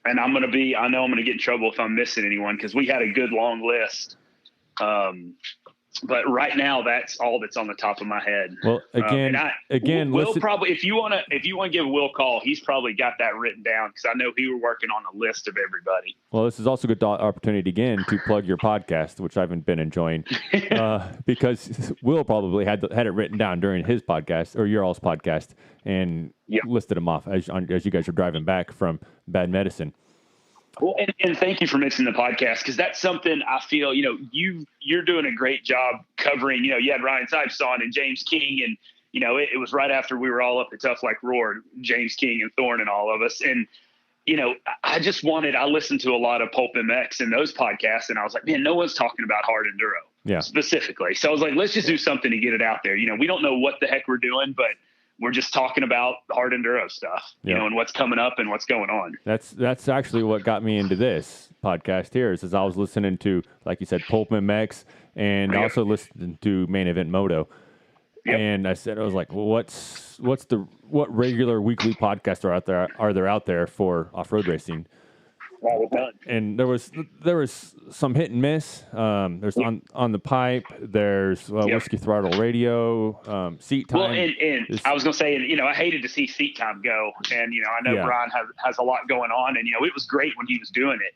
I know I'm going to get in trouble if I'm missing anyone because we had a good long list. But right now, that's all that's on the top of my head. Well, again, Will probably, if you want to give Will a call, he's probably got that written down because I know he were working on a list of everybody. Well, this is also a good opportunity again to plug your podcast, which I've been enjoying, because Will probably had it written down during his podcast or your all's podcast and listed them off as you guys are driving back from Bad Medicine. Well, and thank you for mentioning the podcast because that's something I feel, you're doing a great job covering, you had Ryan Sipes on and James King and, it was right after we were all up at Tough Like Roar, James King and Thorne and all of us. And, I listened to a lot of Pulp MX and those podcasts and I was like, man, no one's talking about hard enduro specifically. So I was like, let's just do something to get it out there. We don't know what the heck we're doing, but we're just talking about hard enduro stuff, and what's coming up and what's going on. That's actually what got me into this podcast here is I was listening to, like you said, Pulp MX and also listening to Main Event Moto. Yep. And I was like, well, what regular weekly podcasts are there out there for off-road racing? Well done. And there was some hit and miss. There's on the pipe. There's Whiskey Throttle Radio, Seat Time. Well, and I was gonna say, I hated to see Seat Time go, and I know Brian has a lot going on, and it was great when he was doing it,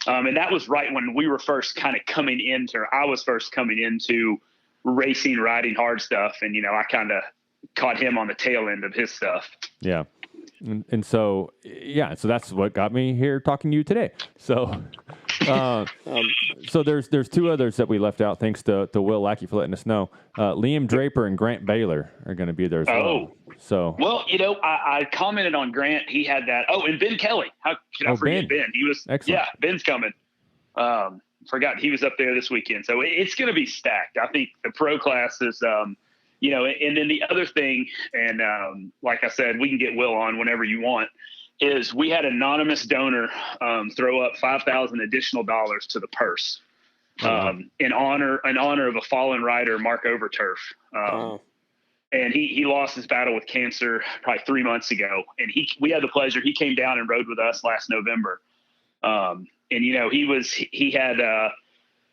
and that was right when we were first kind of coming into. I was first coming into racing, riding hard stuff, and I kind of caught him on the tail end of his stuff. Yeah. And so that's what got me here talking to you today. So, so there's 2 others that we left out. Thanks to Will Lackey for letting us know. Liam Draper and Grant Baylor are going to be there as well. So, I commented on Grant. He had that. Oh, and Ben Kelly. How could I forget Ben? He was, excellent. Ben's coming. forgot he was up there this weekend. So it's going to be stacked. I think the pro class is, you know, and then the other thing, and like I said, we can get Will on whenever you want, is we had an anonymous donor throw up $5,000 additional dollars to the purse in honor of a fallen rider, Mark Overturf. And he lost his battle with cancer probably 3 months ago. And we had the pleasure, he came down and rode with us last November. And, you know, he had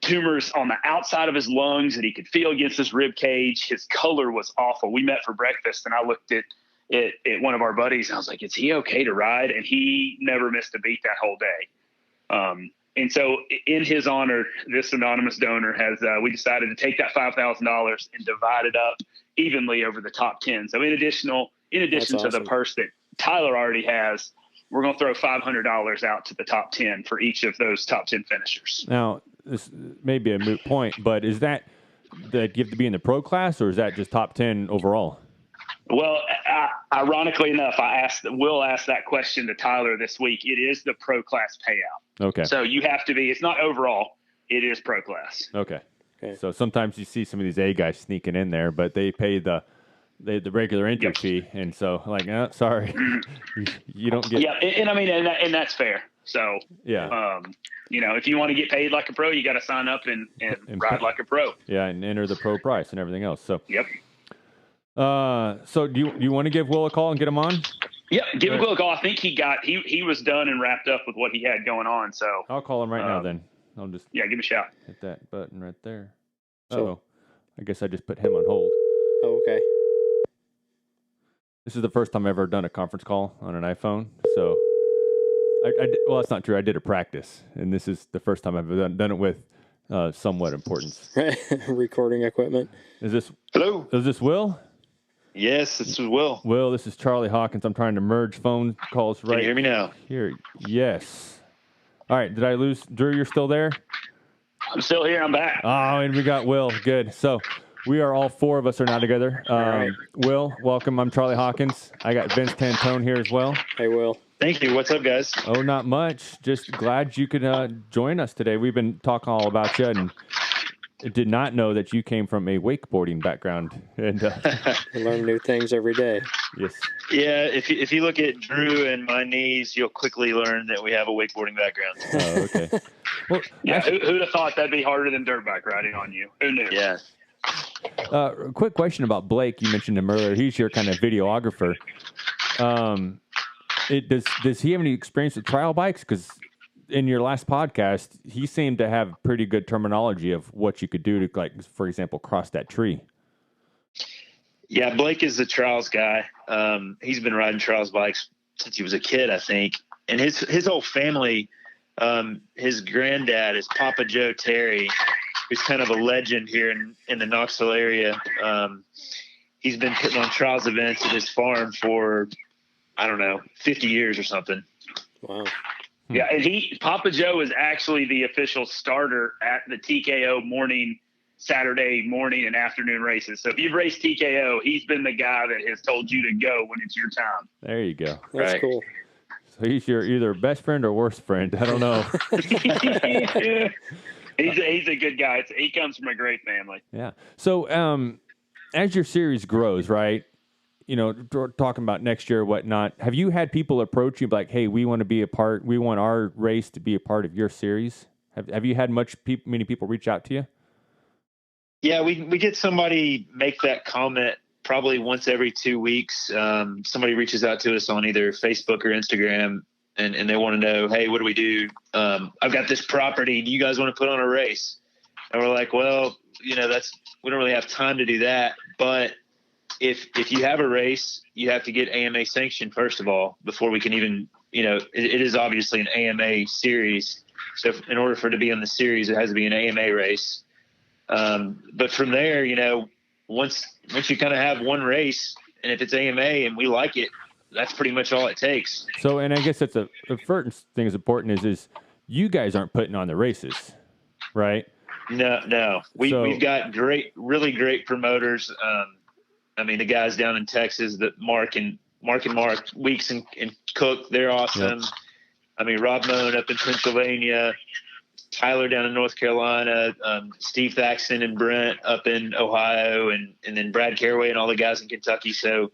tumors on the outside of his lungs that he could feel against his rib cage. His color was awful. We met for breakfast and I looked at one of our buddies and I was like, is he okay to ride? And he never missed a beat that whole day. And so in his honor, this anonymous donor has, we decided to take that $5,000 and divide it up evenly over the top 10. So in addition to the purse that Tyler already has, we're going to throw $500 out to the top 10 for each of those top 10 finishers. Now, this may be a moot point, but is that you have to be in the pro class, or is that just top 10 overall? Well, ironically enough, Will asked that question to Tyler this week. It is the pro class payout. Okay. So you have to be, it's not overall, it is pro class. Okay. So sometimes you see some of these A guys sneaking in there, but they pay the regular entry fee. And so like, sorry, you don't get. Yeah. And I mean, and that's fair. So, yeah. You know, if you want to get paid like a pro, you got to sign up and ride like a pro. Yeah. And enter the pro price and everything else. So, yep. So do you want to give Will a call and get him on? Yeah, give Will a call. I think he was done and wrapped up with what he had going on. So I'll call him right now then. I'll just give him a shout. Hit that button right there. So, I guess I just put him on hold. Oh, okay. This is the first time I've ever done a conference call on an iPhone. So well, that's not true. I did a practice, and this is the first time I've done it with somewhat importance. Recording equipment. Hello? Is this Will? Yes, this is Will. Will, this is Charlie Hawkins. I'm trying to merge phone calls right Can you hear me now? here. Yes. All right. Did I lose? Drew, you're still there? I'm still here. I'm back. Oh, and we got Will. Good. So we are all four of us are now together. right. Will, welcome. I'm Charlie Hawkins. I got Vince Tantone here as well. Hey, Will. Thank you. What's up, guys? Oh, not much. Just glad you could join us today. We've been talking all about you, and did not know that you came from a wakeboarding background. And You learn new things every day. yes. Yeah, if you look at Drew and my knees, you'll quickly learn that we have a wakeboarding background. Oh, okay. Well, Yeah, actually, who'd have thought that'd be harder than dirt bike riding on you? Who knew? Yeah. quick question about Blake. You mentioned him earlier. He's your kind of videographer. Does he have any experience with trial bikes? Because in your last podcast, he seemed to have pretty good terminology of what you could do to, like, for example, cross that tree. Yeah, Blake is the trials guy. He's been riding trials bikes since he was a kid, I think. And his whole family, his granddad is Papa Joe Terry, who's kind of a legend here in the Knoxville area. He's been putting on trials events at his farm for, I don't know, 50 years or something. Wow. Yeah, and Papa Joe is actually the official starter at the TKO Saturday morning and afternoon races. So if you've raced TKO, he's been the guy that has told you to go when it's your time. There you go. That's Right. cool. So he's your either best friend or worst friend. I don't know. He's a good guy. He comes from a great family. Yeah. So as your series grows, right, you know, talking about next year or whatnot, have you had people approach you like, hey, we want to be a part, we want our race to be a part of your series? Have you had many people reach out to you? Yeah, we get somebody make that comment probably once every 2 weeks. Somebody reaches out to us on either Facebook or Instagram, and they want to know, hey, what do we do? I've got this property. Do you guys want to put on a race? And we're like, well, you know, we don't really have time to do that. But if you have a race, you have to get AMA sanctioned, first of all, before we can even, you know, it is obviously an AMA series. So in order for it to be on the series, it has to be an AMA race. But from there, you know, once you kind of have one race, and if it's AMA and we like it, that's pretty much all it takes. So, and I guess that's the first thing is important is you guys aren't putting on the races, right? No. We've got really great promoters. I mean, the guys down in Texas, that Mark Weeks and Cook, they're awesome. Yep. I mean, Rob Moan up in Pennsylvania, Tyler down in North Carolina, Steve Thaxton and Brent up in Ohio, and then Brad Caraway and all the guys in Kentucky. So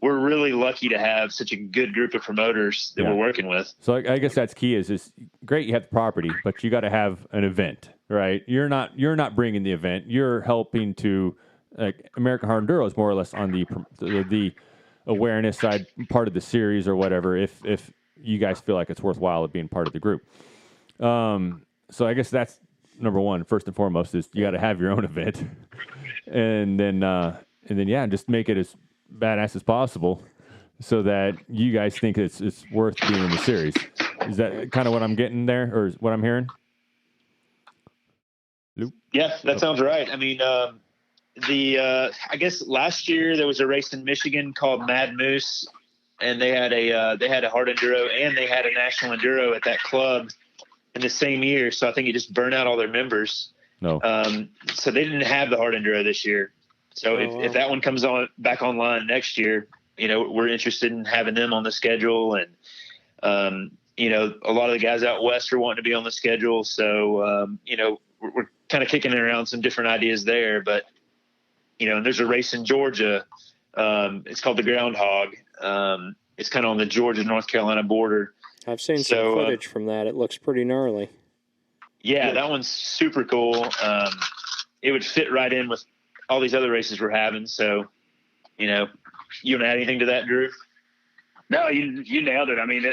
we're really lucky to have such a good group of promoters that we're working with. So I guess that's key is great. You have the property, but you got to have an event, right? You're not bringing the event. You're helping to American Hard Enduro is more or less on the awareness side, part of the series or whatever. If you guys feel like it's worthwhile of being part of the group. So I guess that's number one, first and foremost, is you got to have your own event, and then just make it as badass as possible, so that you guys think it's worth being in the series. Is that kind of what I'm getting there, or what I'm hearing? Luke? Yeah, that sounds right. I mean, I guess last year there was a race in Michigan called Mad Moose, and they had a hard enduro and they had a national enduro at that club in the same year. So I think it just burned out all their members. No. So they didn't have the hard enduro this year. So if that one comes back online next year, we're interested in having them on the schedule. And, a lot of the guys out west are wanting to be on the schedule. So, we're kind of kicking around some different ideas there. But, and there's a race in Georgia. It's called the Groundhog. It's kind of on the Georgia-North Carolina border. I've seen some footage from that. It looks pretty gnarly. Yeah, that one's super cool. It would fit right in with all these other races we're having. So, you want to add anything to that, Drew? No, you nailed it. I mean,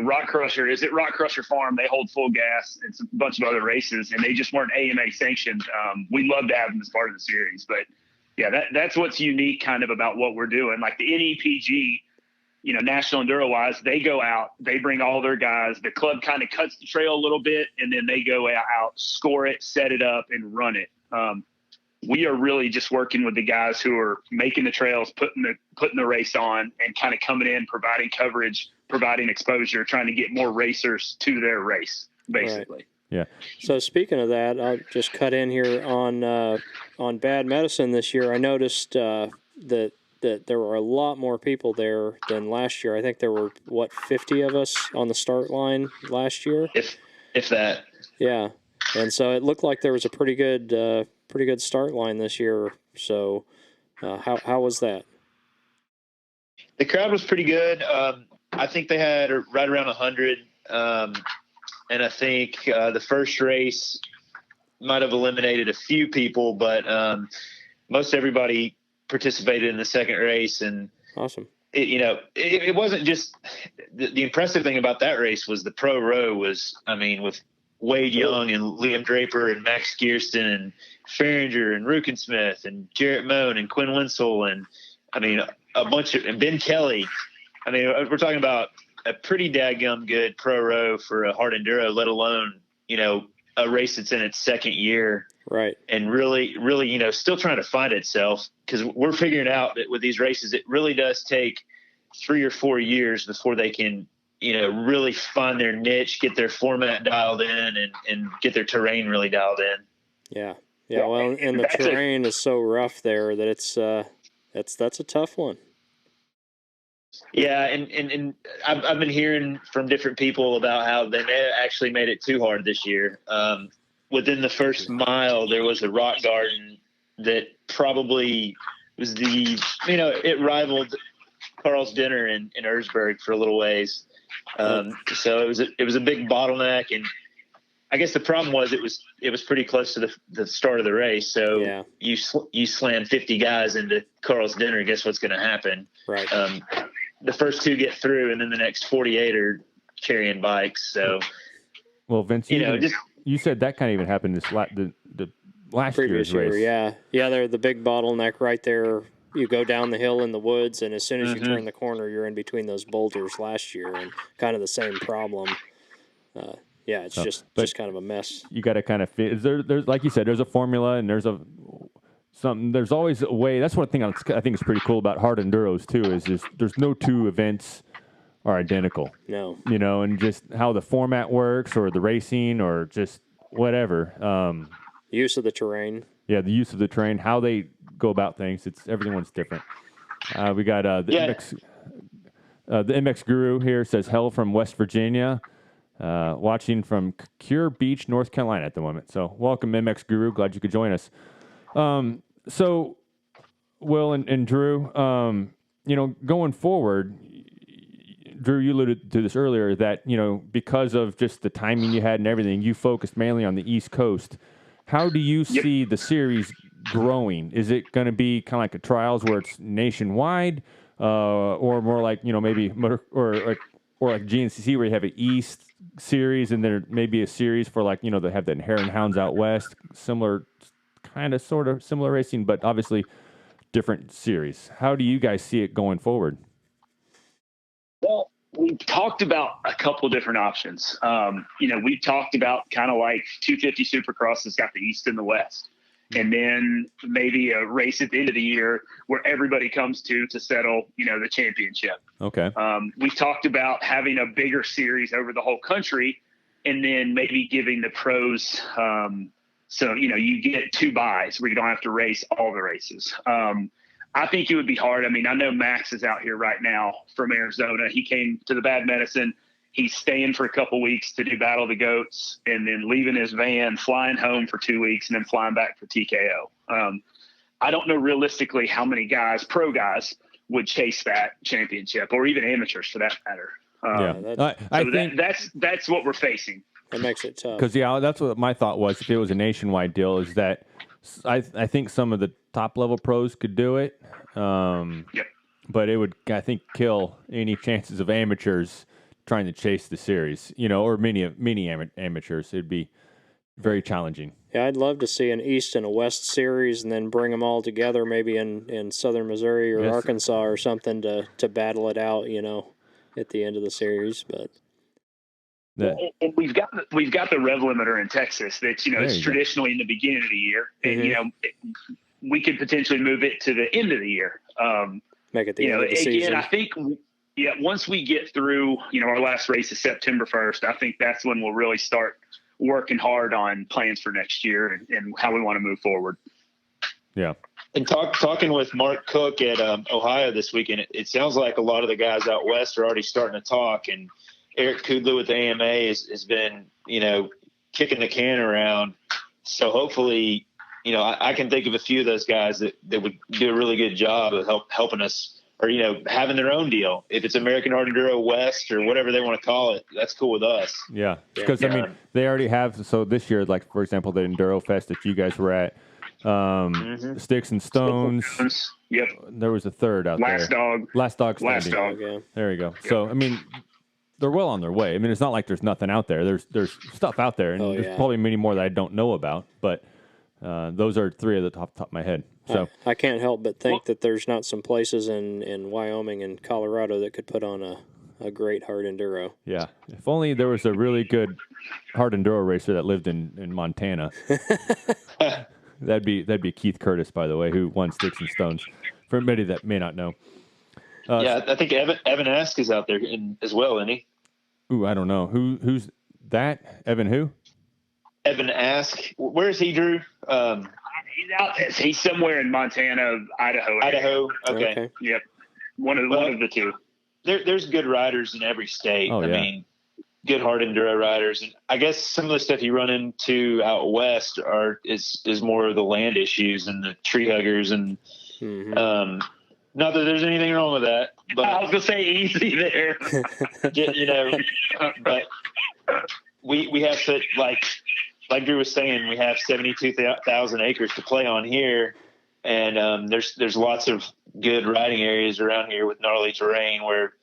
Rock Crusher is at Rock Crusher Farm. They hold Full Gas. It's a bunch of other races, and they just weren't AMA sanctioned. We'd love to have them as part of the series, but yeah, that's what's unique kind of about what we're doing. Like the NEPG, National Enduro wise, they go out, they bring all their guys. The club kind of cuts the trail a little bit, and then they go out, score it, set it up, and run it. We are really just working with the guys who are making the trails, putting the race on, and kind of coming in, providing coverage, providing exposure, trying to get more racers to their race, basically. Right. Yeah. So speaking of that, I'll just cut in here on Bad Medicine this year. I noticed that there were a lot more people there than last year. I think there were 50 of us on the start line last year, if that. Yeah, and so it looked like there was a pretty good start line this year. So how was that? The crowd was pretty good. I think they had right around 100. And I think the first race might have eliminated a few people, but most everybody participated in the second race. And awesome. It wasn't just the impressive thing about that race was the pro row was, with Wade Young and Liam Draper and Max Gearston and Farringer and Ruckensmith and Jarrett Moan and Quinn Winsel and a bunch of, and Ben Kelly. We're talking about a pretty daggum good pro row for a hard enduro, let alone, a race that's in its second year. Right. And really, still trying to find itself, because we're figuring out that with these races, it really does take 3 or 4 years before they can, really find their niche, get their format dialed in and get their terrain really dialed in. Yeah. Yeah. Well, and the terrain is so rough there that it's, that's a tough one. Yeah, and I've been hearing from different people about how they actually made it too hard this year. Within the first mile, there was a rock garden that probably was it rivaled Carl's Dinner in Erzberg for a little ways. So it was a big bottleneck, and I guess the problem was it was pretty close to the start of the race. So yeah. you slam 50 guys into Carl's Dinner, guess what's going to happen? Right. The first 2 get through, and then the next 48 are carrying bikes. So, well, Vince, you said that kind of even happened the last previous year's race. Year, yeah. They're the big bottleneck right there. You go down the hill in the woods, and as soon as you turn the corner, you're in between those boulders last year, and kind of the same problem. Yeah, it's just kind of a mess. You got to kind of fit. There's like you said, there's a formula, and there's always a way. That's one thing I think is pretty cool about hard enduros too. Is there's no 2 events are identical. No. And just how the format works, or the racing, or just whatever. Use of the terrain. Yeah, the use of the terrain, how they go about things. Everyone's different. We got the MX Guru here says, "Hell from West Virginia." watching from Cure Beach, North Carolina at the moment. So welcome, MX Guru. Glad you could join us. So Will and Drew, going forward, Drew, you alluded to this earlier that, because of just the timing you had and everything, you focused mainly on the East Coast. How do you see the series growing? Is it going to be kind of like a trials where it's nationwide, or more like, maybe or like GNCC where you have an East series and there may be a series for like, they have the Hare and Hounds out West, similar, kind of sort of similar racing, but obviously different series. How do you guys see it going forward? Well, we've talked about a couple different options. We've talked about kind of like 250 Supercross has got the East and the West. And then maybe a race at the end of the year where everybody comes to settle, the championship. Okay. We've talked about having a bigger series over the whole country and then maybe giving the pros, so, you get 2 buys where you don't have to race all the races. I think it would be hard. I mean, I know Max is out here right now from Arizona. He came to the Bad Medicine. He's staying for a couple weeks to do Battle of the Goats and then leaving his van, flying home for 2 weeks and then flying back for TKO. I don't know realistically how many pro guys would chase that championship or even amateurs for that matter. I think that's what we're facing. That makes it tough. Because, that's what my thought was. If it was a nationwide deal, is that I think some of the top level pros could do it. Yep. But it would, I think, kill any chances of amateurs trying to chase the series, or mini amateurs. It'd be very challenging. Yeah, I'd love to see an East and a West series and then bring them all together maybe in southern Missouri or Arkansas or something to battle it out, at the end of the series. But and we've got the rev limiter in Texas that's, it's traditionally in the beginning of the year. And, we could potentially move it to the end of the year. Make it the end of the season. I think, once we get through, our last race is September 1st, I think that's when we'll really start working hard on plans for next year and how we want to move forward. Yeah. And talking with Mark Cook at Ohio this weekend, it sounds like a lot of the guys out West are already starting to talk, and Eric Kudlow with the AMA has been, kicking the can around. So hopefully, I can think of a few of those guys that would do a really good job of helping us, or, having their own deal. If it's American Hard Enduro West or whatever they want to call it, that's cool with us. Yeah. Because, they already have, so this year, like, for example, the Enduro Fest that you guys were at, Sticks and Stones. Yep. There was a third out there. Last Dog Standing. Last Dog. Yeah. There you go. Yep. So, they're well on their way. It's not like there's nothing out there. There's stuff out there, and there's probably many more that I don't know about, but those are 3 at the top of my head. So I can't help but think that there's not some places in Wyoming and Colorado that could put on a great hard enduro. Yeah. If only there was a really good hard enduro racer that lived in Montana. That'd be Keith Curtis, by the way, who won Sticks and Stones. For anybody that may not know. I think Evan Ask is out there as well, isn't he? Ooh, I don't know. Who's that? Evan who? Evan Ask. Where is he, Drew? He's out. He's somewhere in Montana, Idaho. Idaho. Okay. Yep. One of the 2. There's good riders in every state. Oh, yeah. Good hard enduro riders, and I guess some of the stuff you run into out west is more of the land issues and the tree huggers, and not that there's anything wrong with that. But I was gonna say easy there. But we have such like Drew was saying, we have 72,000 acres to play on here, and there's lots of good riding areas around here with gnarly terrain where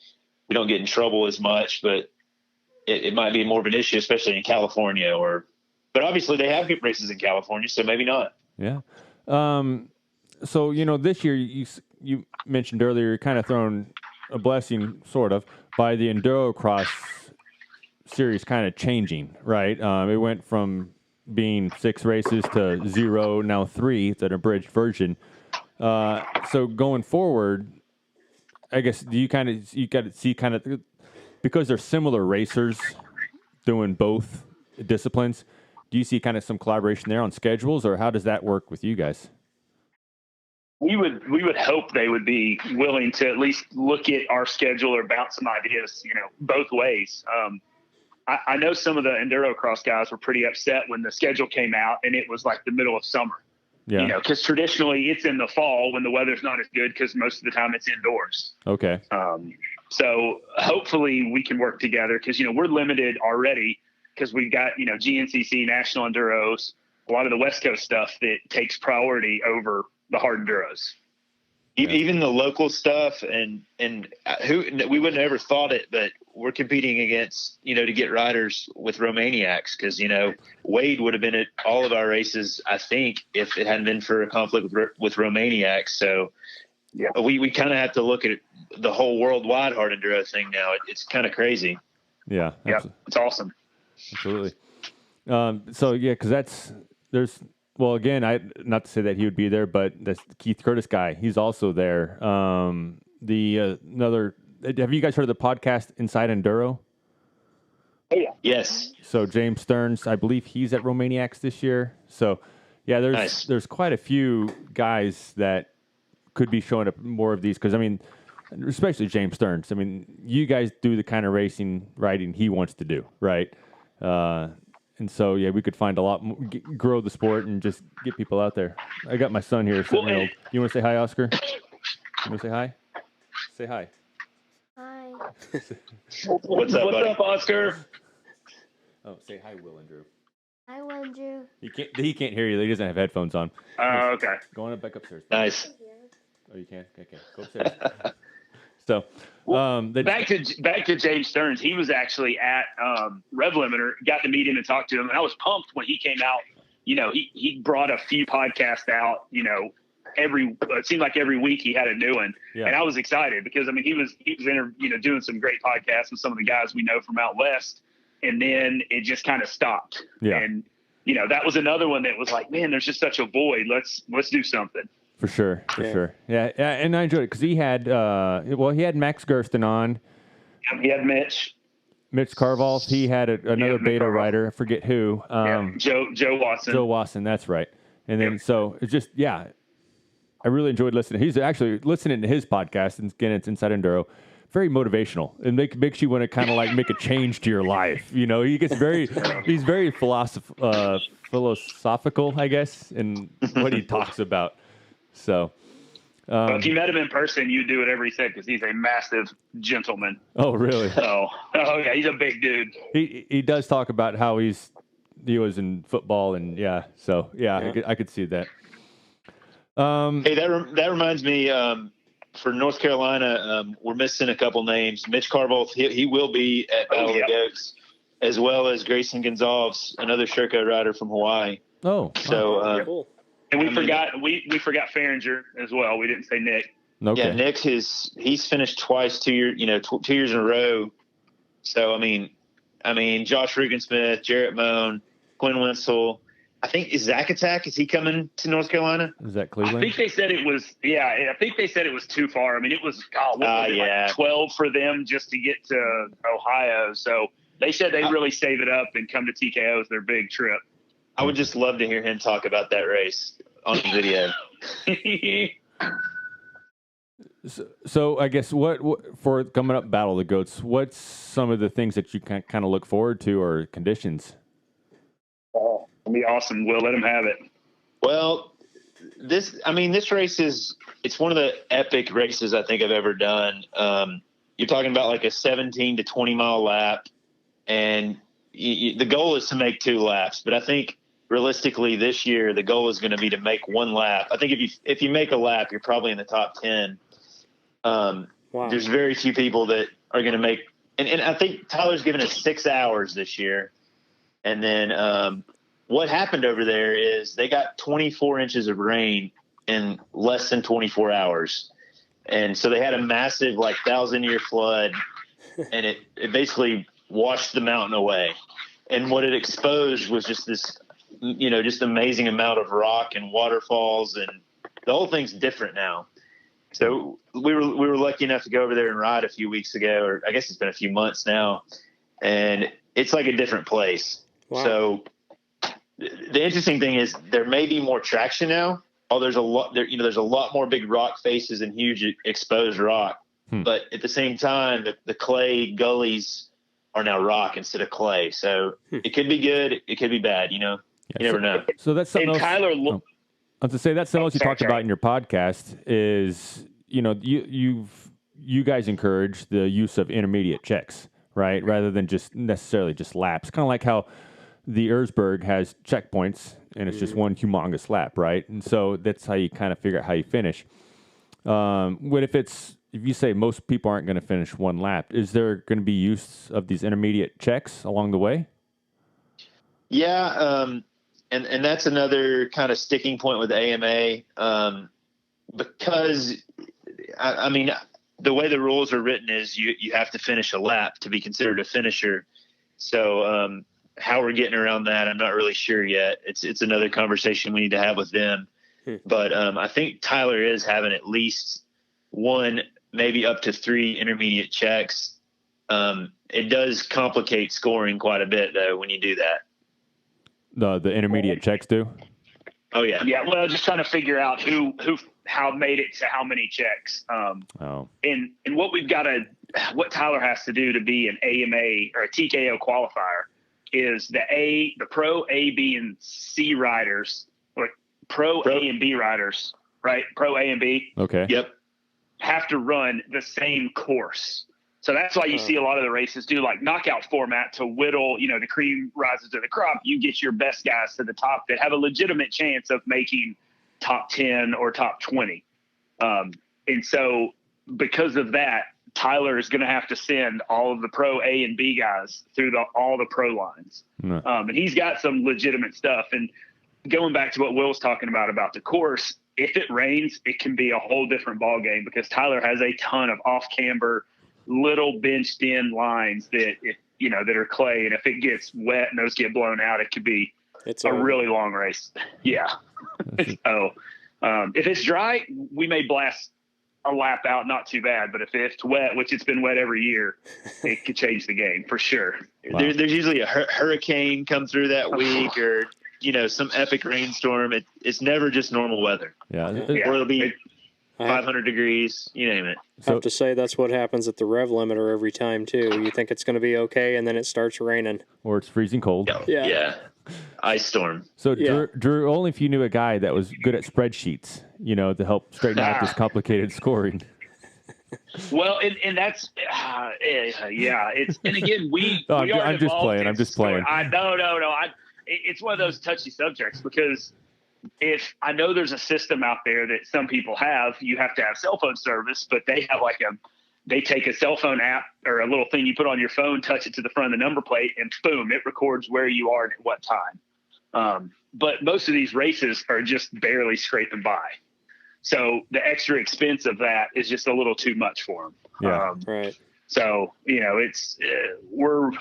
we don't get in trouble as much, but it might be more of an issue, especially in California. But obviously they have good races in California, so maybe not. Yeah. So this year you mentioned earlier, you're kind of thrown a blessing, sort of, by the Enduro Cross series kind of changing, right? It went from being 6 races to 0, now 3. It's an abridged version. So going forward, I guess you got to see kind of, because they're similar racers doing both disciplines, do you see kind of some collaboration there on schedules, or how does that work with you guys? We would hope they would be willing to at least look at our schedule or bounce some ideas, both ways. I know some of the enduro cross guys were pretty upset when the schedule came out and it was like the middle of summer. Yeah. You know, because traditionally it's in the fall when the weather's not as good because most of the time it's indoors. Okay. So hopefully we can work together because, you know, we're limited already because we've got, you know, GNCC, National Enduros, a lot of the West Coast stuff that takes priority over the hard enduros. Even the local stuff and who we wouldn't have ever thought it, but we're competing against, you know, to get riders with Romaniacs because, you know, Wade would have been at all of our races, I think, if it hadn't been for a conflict with Romaniacs. So yeah, we kind of have to look at the whole worldwide hard enduro thing now. It's kind of crazy. Yeah. It's awesome. Absolutely. So yeah, because well, again, not to say that he would be there, but that's the Keith Curtis guy. He's also there. Have you guys heard of the podcast Inside Enduro? Oh yeah. Yes. So James Stearns, I believe he's at Romaniacs this year. So yeah, there's quite a few guys that could be showing up more of these because I mean, especially James Stearns. I mean, you guys do the kind of riding he wants to do, right? And so, yeah, we could find a lot more, grow the sport and just get people out there. I got my son here. You want to say hi, Oscar? You want to say hi? Say hi. Hi. What's up, Oscar? Oh, say hi, Will and Drew. Hi, Will and Drew. He can't hear you. He doesn't have headphones on. Oh, okay. Go on back upstairs. Nice. Oh, you can? Okay. Go upstairs. So, back to James Stearns. He was actually at Rev Limiter. Got to meet him and talk to him, and I was pumped when he came out. You know, he brought a few podcasts out. You know, it seemed like every week he had a new one, and I was excited because I mean he was doing some great podcasts with some of the guys we know from out west, and then it just kind of stopped. Yeah. And you know that was another one that was like, man, there's just such a void. Let's do something. For sure. Yeah, and I enjoyed it because he had Max Gersten on. He had Mitch Carvalho. He had another beta rider. I forget who. Joe Watson. Joe Watson, that's right. And then so it's just I really enjoyed listening. He's actually listening to his podcast, and again, it's Inside Enduro. Very motivational, and makes you want to kind of like make a change to your life. You know, he's very philosophical, I guess, in what he talks about. So, if you met him in person, you'd do whatever he said because he's a massive gentleman. Oh, really? Oh yeah, he's a big dude. He does talk about how he was in football and I could see that. Hey, that reminds me. For North Carolina, we're missing a couple names. Mitch Carvalho, he will be at Battle of the Goats, as well as Grayson Gonzalez, another Sherco rider from Hawaii. Oh, so cool. And we forgot Farringer as well. We didn't say Nick. Okay. Yeah, Nick he's finished twice 2 years, 2 years in a row. So I mean, Josh Rugensmith, Jarrett Moan, Quinn Winsel. I think is Zach Attack. Is he coming to North Carolina? Is that Cleveland? I think they said it was. Yeah, I think they said it was too far. I mean, it was. Like 12 for them just to get to Ohio. So they said they really save it up and come to TKO as their big trip. I would just love to hear him talk about that race on video. So I guess what for coming up Battle of the Goats, what's some of the things that you kind of look forward to or conditions? Oh, it'll be awesome. We'll let him have it. Well, this race it's one of the epic races I think I've ever done. You're talking about like a 17 to 20 mile lap, and the goal is to make 2 laps, but I think realistically this year the goal is going to be to make 1 lap. I think if you make a lap, you're probably in the top 10. Wow. There's very few people that are going to make, and I think Tyler's given us 6 hours this year. And then what happened over there is they got 24 inches of rain in less than 24 hours. And so they had a massive 1,000-year flood, and it basically washed the mountain away. And what it exposed was just this, just amazing amount of rock and waterfalls, and the whole thing's different now. So we were lucky enough to go over there and ride a few weeks ago, or I guess it's been a few months now, and it's like a different place. Wow. So the interesting thing is there may be more traction now. There's a lot more big rock faces and huge exposed rock. But at the same time, the clay gullies are now rock instead of clay. So it could be good. It could be bad. You never know. So that's something And else. Tyler, I was to say that's something else you talked sorry. about in your podcast is, you guys encourage the use of intermediate checks, right? Rather than just necessarily just laps. Kind of like how the Erzberg has checkpoints and it's just one humongous lap, right? And so that's how you kind of figure out how you finish. But if you say most people aren't going to finish one lap, is there going to be use of these intermediate checks along the way? Yeah. And that's another kind of sticking point with AMA. Because I mean, the way the rules are written is you have to finish a lap to be considered a finisher. So, how we're getting around that, I'm not really sure yet. It's another conversation we need to have with them. But I think Tyler is having at least one, maybe up to 3 intermediate checks. It does complicate scoring quite a bit, though, when you do that. The intermediate checks do? Oh, yeah. Yeah, well, just trying to figure out how made it to how many checks. And what Tyler has to do to be an AMA or a TKO qualifier is the pro A, B, and C riders, or pro A and B riders, right? Pro A and B. Okay. Yep. Have to run the same course. So that's why you see a lot of the races do like knockout format to whittle, the cream rises to the crop. You get your best guys to the top that have a legitimate chance of making top 10 or top 20. And so because of that, Tyler is going to have to send all of the pro A and B guys through all the pro lines. And he's got some legitimate stuff. And going back to what Will's talking about the course, if it rains, it can be a whole different ball game because Tyler has a ton of off camber, little benched in lines that that are clay. And if it gets wet and those get blown out, it could be a really long race. Yeah. So if it's dry, we may blast a lap out, not too bad. But if it's wet, which it's been wet every year, it could change the game for sure. Wow. There's usually a hurricane come through that week or, some epic rainstorm. It's never just normal weather. Yeah. Or it'll be 500 degrees, you name it. I have to say that's what happens at the rev limiter every time, too. You think it's going to be okay, and then it starts raining. Or it's freezing cold. Yeah. Ice storm. So, Drew, only if you knew a guy that was good at spreadsheets, to help straighten out this complicated scoring. Well, and that's it's and again I'm just playing. It's one of those touchy subjects because if I know there's a system out there that some people have, you have to have cell phone service, but they have they take a cell phone app or a little thing you put on your phone, touch it to the front of the number plate, and boom, it records where you are and at what time. But most of these races are just barely scraping by. So the extra expense of that is just a little too much for them. Yeah. Right. So, it's we're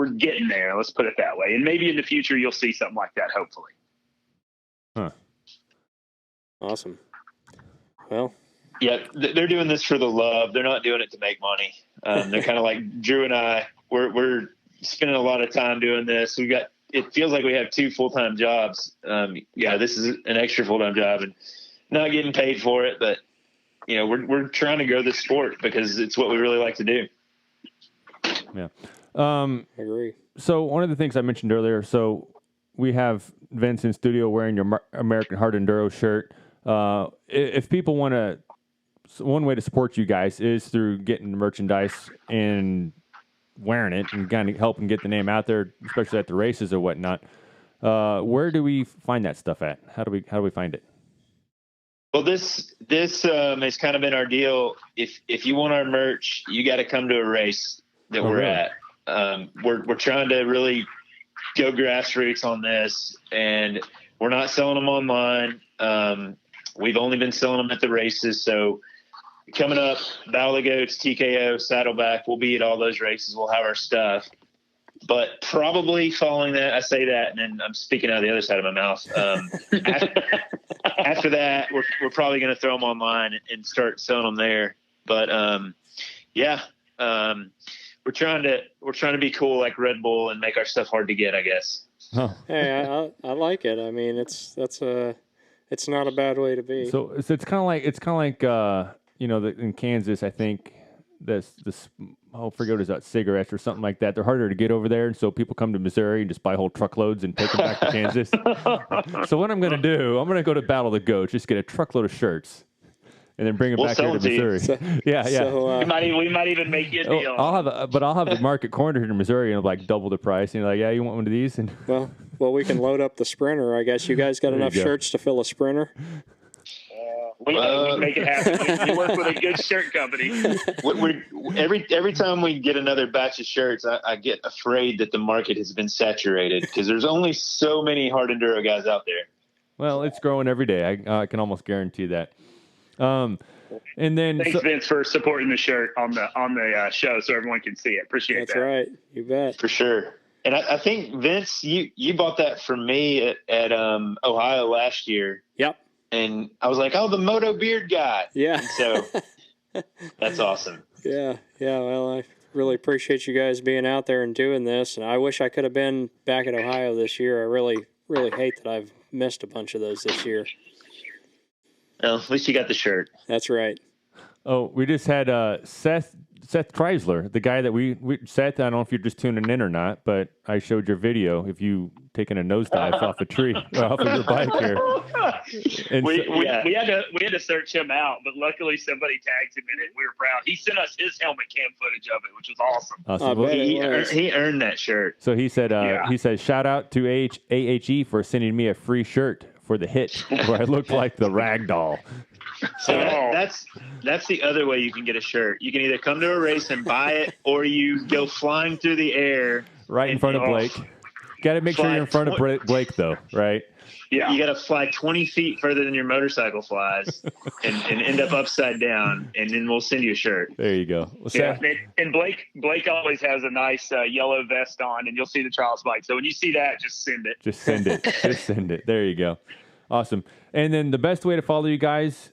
getting there. Let's put it that way. And maybe in the future, you'll see something like that, hopefully. Huh. Awesome. Well, yeah, they're doing this for the love. They're not doing it to make money. They're kind of like Drew and I, we're spending a lot of time doing this. It feels like we have 2 full-time jobs. This is an extra full-time job and not getting paid for it, but we're trying to grow this sport because it's what we really like to do. Yeah. I agree. So one of the things I mentioned earlier, so we have Vince in studio wearing your American Hard Enduro shirt. If people want to, one way to support you guys is through getting the merchandise and wearing it and kind of helping get the name out there, especially at the races or whatnot. Where do we find that stuff at? How do we find it? Well, this has kind of been our deal. If you want our merch, you got to come to a race that we're at. We're trying to really go grassroots on this, and we're not selling them online. We've only been selling them at the races. So coming up, Battle of the Goats, TKO, Saddleback, we'll be at all those races. We'll have our stuff. But probably following that, I say that, and then I'm speaking out of the other side of my mouth. After that, we're probably going to throw them online and start selling them there. But we're trying to be cool like Red Bull and make our stuff hard to get, I guess. Oh. Hey, I like it. I mean, it's not a bad way to be. So it's kind of like in Kansas, I think I forget what is that, cigarettes or something like that. They're harder to get over there, and so people come to Missouri and just buy whole truckloads and take them back to Kansas. So what I'm going to do, I'm going to go to Battle of the Goats, just get a truckload of shirts, and then bring them back here to Missouri. Yeah. So, we might even make you a deal. I'll have the market corner here in Missouri and like double the price. And you're like, yeah, you want one of these? And well, we can load up the Sprinter. I guess you guys got enough shirts to fill a Sprinter. We make it happen. We work with a good shirt company. Every time we get another batch of shirts, I get afraid that the market has been saturated because there's only so many hard enduro guys out there. Well, it's growing every day. I can almost guarantee that. And then thanks, Vince, for supporting the shirt on the show so everyone can see it. Appreciate that. That's right. You bet. For sure. And I think, Vince, you bought that from me at Ohio last year. Yep. And I was like, oh, the Moto Beard guy. Yeah. And so that's awesome. Yeah. Well, I really appreciate you guys being out there and doing this. And I wish I could have been back at Ohio this year. I really, really hate that I've missed a bunch of those this year. Well, at least you got the shirt. That's right. Oh, we just had Seth Chrysler, the guy that we Seth, I don't know if you're just tuning in or not, but I showed your video if you taking a nosedive off a tree, off of your bike here. And we had to search him out, but luckily somebody tagged him in it. We were proud. He sent us his helmet cam footage of it, which was awesome. Well, he earned that shirt. So he said, shout out to AHE for sending me a free shirt for the hit where I looked like the rag doll. So that's the other way you can get a shirt. You can either come to a race and buy it, or you go flying through the air right in front of Blake. Got to make sure you're in front of Blake, though, right? Yeah. You got to fly 20 feet further than your motorcycle flies and end up upside down, and then we'll send you a shirt. There you go. Well, yeah, and Blake always has a nice yellow vest on, and you'll see the Charles bike. So when you see that, just send it. Just send it. Just send it. There you go. Awesome. And then the best way to follow you guys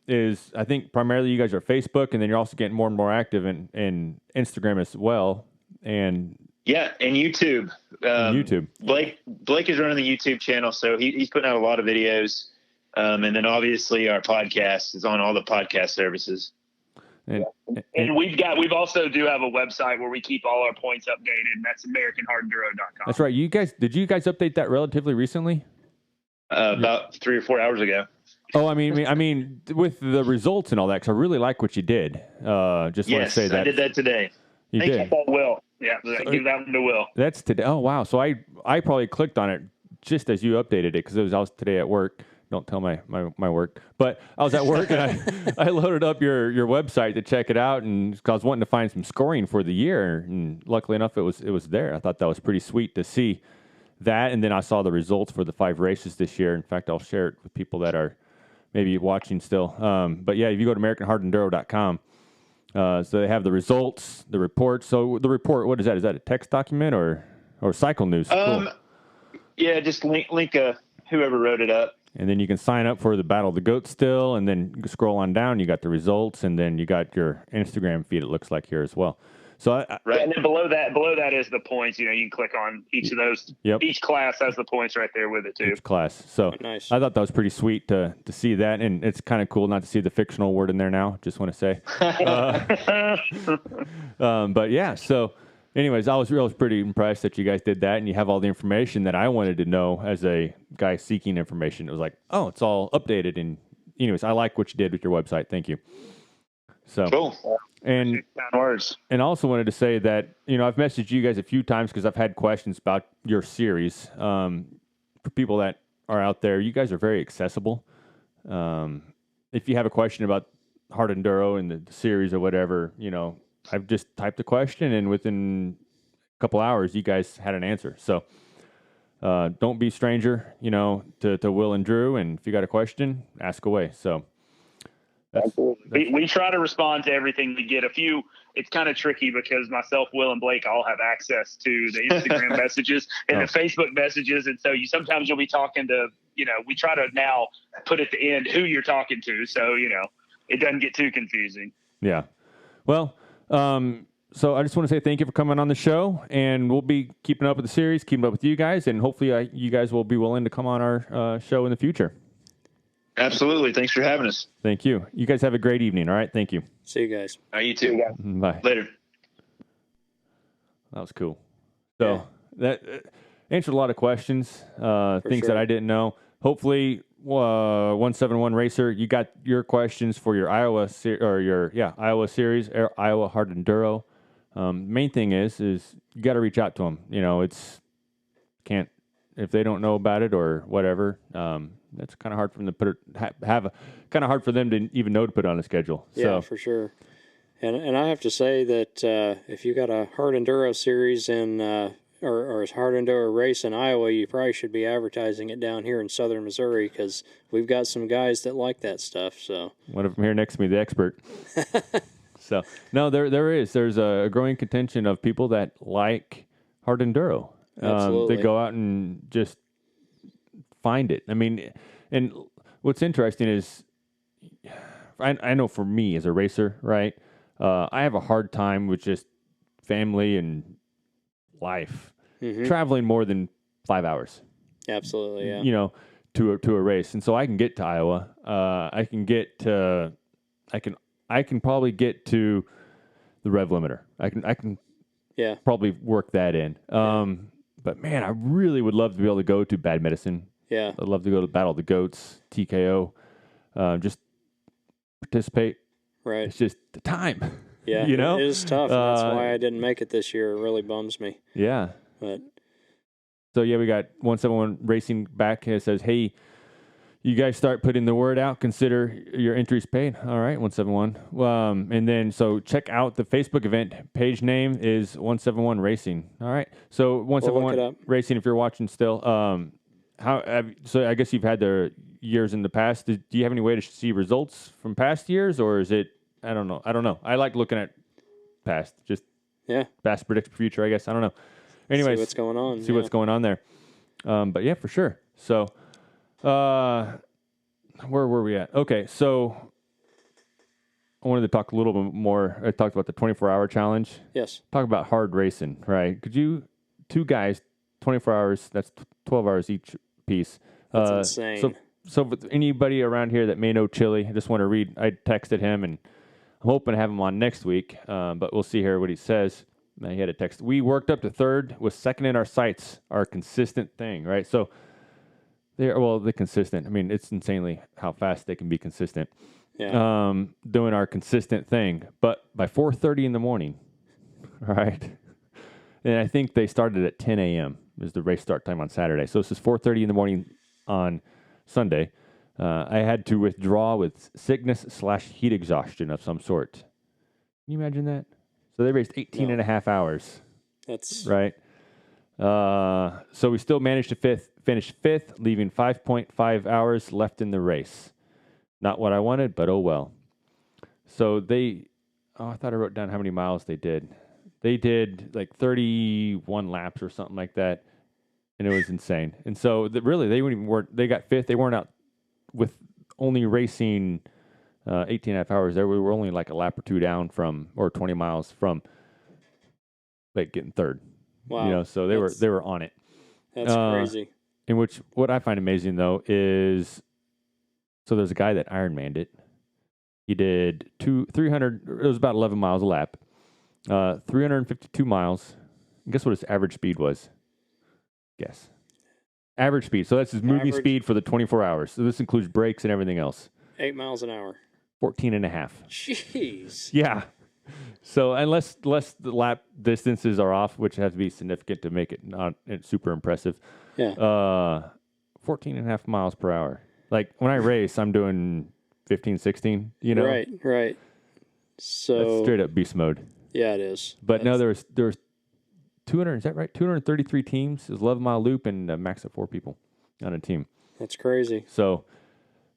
is, I think, primarily you guys are Facebook, and then you're also getting more and more active in Instagram as well. And yeah, and YouTube. YouTube. Blake is running the YouTube channel, so he's putting out a lot of videos. And then obviously our podcast is on all the podcast services. And we've also do have a website where we keep all our points updated, and that's AmericanHardEnduro.com. That's right. Did you guys update that relatively recently? About 3 or 4 hours ago. Oh, I mean, with the results and all that, because I really like what you did. Just want to say that I did that today. You did. Will. Yeah, give that one to Will. That's today. Oh, wow. So I probably clicked on it just as you updated it because I was today at work. Don't tell my work, but I was at work and I loaded up your website to check it out, and cause I was wanting to find some scoring for the year, and luckily enough, it was there. I thought that was pretty sweet to see that, and then I saw the results for the 5 races this year. In fact, I'll share it with people that are maybe watching still. But yeah, if you go to AmericanHardEnduro.com, so they have the results, the report. So the report, what is that? Is that a text document or cycle news? Cool. Yeah, just link whoever wrote it up. And then you can sign up for the Battle of the Goats still, and then you scroll on down, you got the results, and then you got your Instagram feed, it looks like here as well. So right, and then below that is the points. You can click on each of those. Yep. Each class has the points right there with it too. Each class. So nice. I thought that was pretty sweet to see that, and it's kind of cool not to see the fictional word in there now. Just want to say. But yeah. So, anyways, I was pretty impressed that you guys did that, and you have all the information that I wanted to know as a guy seeking information. It was like, oh, it's all updated, and anyways, I like what you did with your website. Thank you. So cool. And I also wanted to say that, I've messaged you guys a few times because I've had questions about your series. For people that are out there, you guys are very accessible. If you have a question about hard enduro and the series or whatever, I've just typed a question, and within a couple hours, you guys had an answer. So don't be a stranger, to Will and Drew. And if you got a question, ask away. So. We try to respond to everything we get. It's kind of tricky because myself, Will, and Blake all have access to the Instagram messages and the Facebook messages, and so sometimes you'll be talking to, we try to now put at the end who you're talking to, so it doesn't get too confusing. Yeah. Well, so I just want to say thank you for coming on the show, and we'll be keeping up with the series, keeping up with you guys, and hopefully you guys will be willing to come on our show in the future. Absolutely. Thanks for having us. Thank you. You guys have a great evening. All right. Thank you. See you guys. All right, you too. Bye. Later. That was cool. So that answered a lot of questions, things sure. that I didn't know. Hopefully, 171 Racer, you got your questions for your Iowa Iowa series, Iowa Hard Enduro. Main thing is you got to reach out to them. You know, can't if they don't know about it or whatever. That's kind of hard for them to kind of hard for them to even know to put on a schedule. Yeah, So. for sure. And I have to say that if you got a hard enduro series in or a hard enduro race in Iowa, you probably should be advertising it down here in southern Missouri because we've got some guys that like that stuff. So one of them here next to me, the expert. So no, there's a growing contention of people that like hard enduro. Absolutely. They go out and just find it. I mean, and what's interesting is I know for me as a racer, right? I have a hard time with just family and life traveling more than 5 hours. Absolutely, yeah. You know, to a race, and so I can get to Iowa. I can probably get to the rev limiter. I can probably work that in. But man, I really would love to be able to go to Bad Medicine. Yeah, I'd love to go to Battle of the Goats, TKO, just participate. Right. It's just the time. Yeah, you know? it is tough. And that's why I didn't make it this year. It really bums me. Yeah. But so yeah, we got 171 Racing back. It says, hey, you guys start putting the word out. Consider your entries paid. All right, 171. And then so check out the Facebook event. Page name is 171 Racing. All right. So 171 Racing. If you're watching still, so I guess you've had the years in the past. Do you have any way to see results from past years, or is it? I don't know. I like looking at past. Just past predicts future. I guess I don't know. Anyways, see what's going on. See what's going on there. But yeah, for sure. So, where were we at? Okay, so I wanted to talk a little bit more. I talked about the 24-hour challenge. Yes. Talk about hard racing, right? Could you, two guys, 24 hours, that's 12 hours each piece. That's insane. So with anybody around here that may know Chili, I just want to read, I texted him, and I'm hoping to have him on next week, but we'll see here what he says. He had a text. We worked up to third, with second in our sights, our consistent thing, right? So they're consistent. I mean, it's insanely how fast they can be consistent. Yeah. Doing our consistent thing. But by 4:30 in the morning, right? And I think they started at 10 a.m. is the race start time on Saturday. So this is 4:30 in the morning on Sunday. I had to withdraw with sickness/heat exhaustion of some sort. Can you imagine that? So they raced 18 and a half hours. That's right. So we still managed to finish fifth, leaving 5.5 hours left in the race. Not what I wanted, but oh well. So I thought I wrote down how many miles they did. They did like 31 laps or something like that, and it was insane. And so they got fifth. They weren't out with only racing 18 and a half hours there. We were only like a lap or two down or 20 miles from like getting third. wow. You know, so they were on it. That's crazy. In which, what I find amazing though is, so there's a guy that Ironmanned it. He did 300. It was about 11 miles a lap. 352 miles. And guess what his average speed was? Guess. Average speed. So that's his moving speed for the 24 hours. So this includes brakes and everything else. 8 miles an hour. 14 and a half. Jeez. Yeah. So unless the lap distances are off, which have to be significant to make it not super impressive. Yeah. 14 and a half miles per hour. Like when I race, I'm doing 15, 16, you know? Right. So that's straight up beast mode. Yeah, it is. But no, there was 200, is that right? 233 teams. It was 11-mile loop and a max of 4 people on a team. That's crazy. So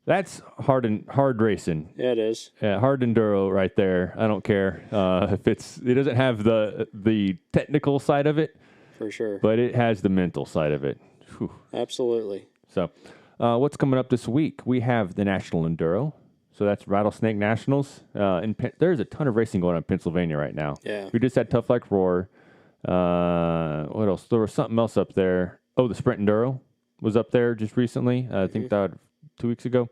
that's hard racing. Yeah, it is. Yeah, hard enduro right there. I don't care if it doesn't have the technical side of it. For sure. But it has the mental side of it. Whew. Absolutely. So what's coming up this week? We have the National Enduro. So that's Rattlesnake Nationals. There's a ton of racing going on in Pennsylvania right now. Yeah. We just had Tough Like Roar. What else? There was something else up there. Oh, the Sprint Enduro was up there just recently. I think that 2 weeks ago.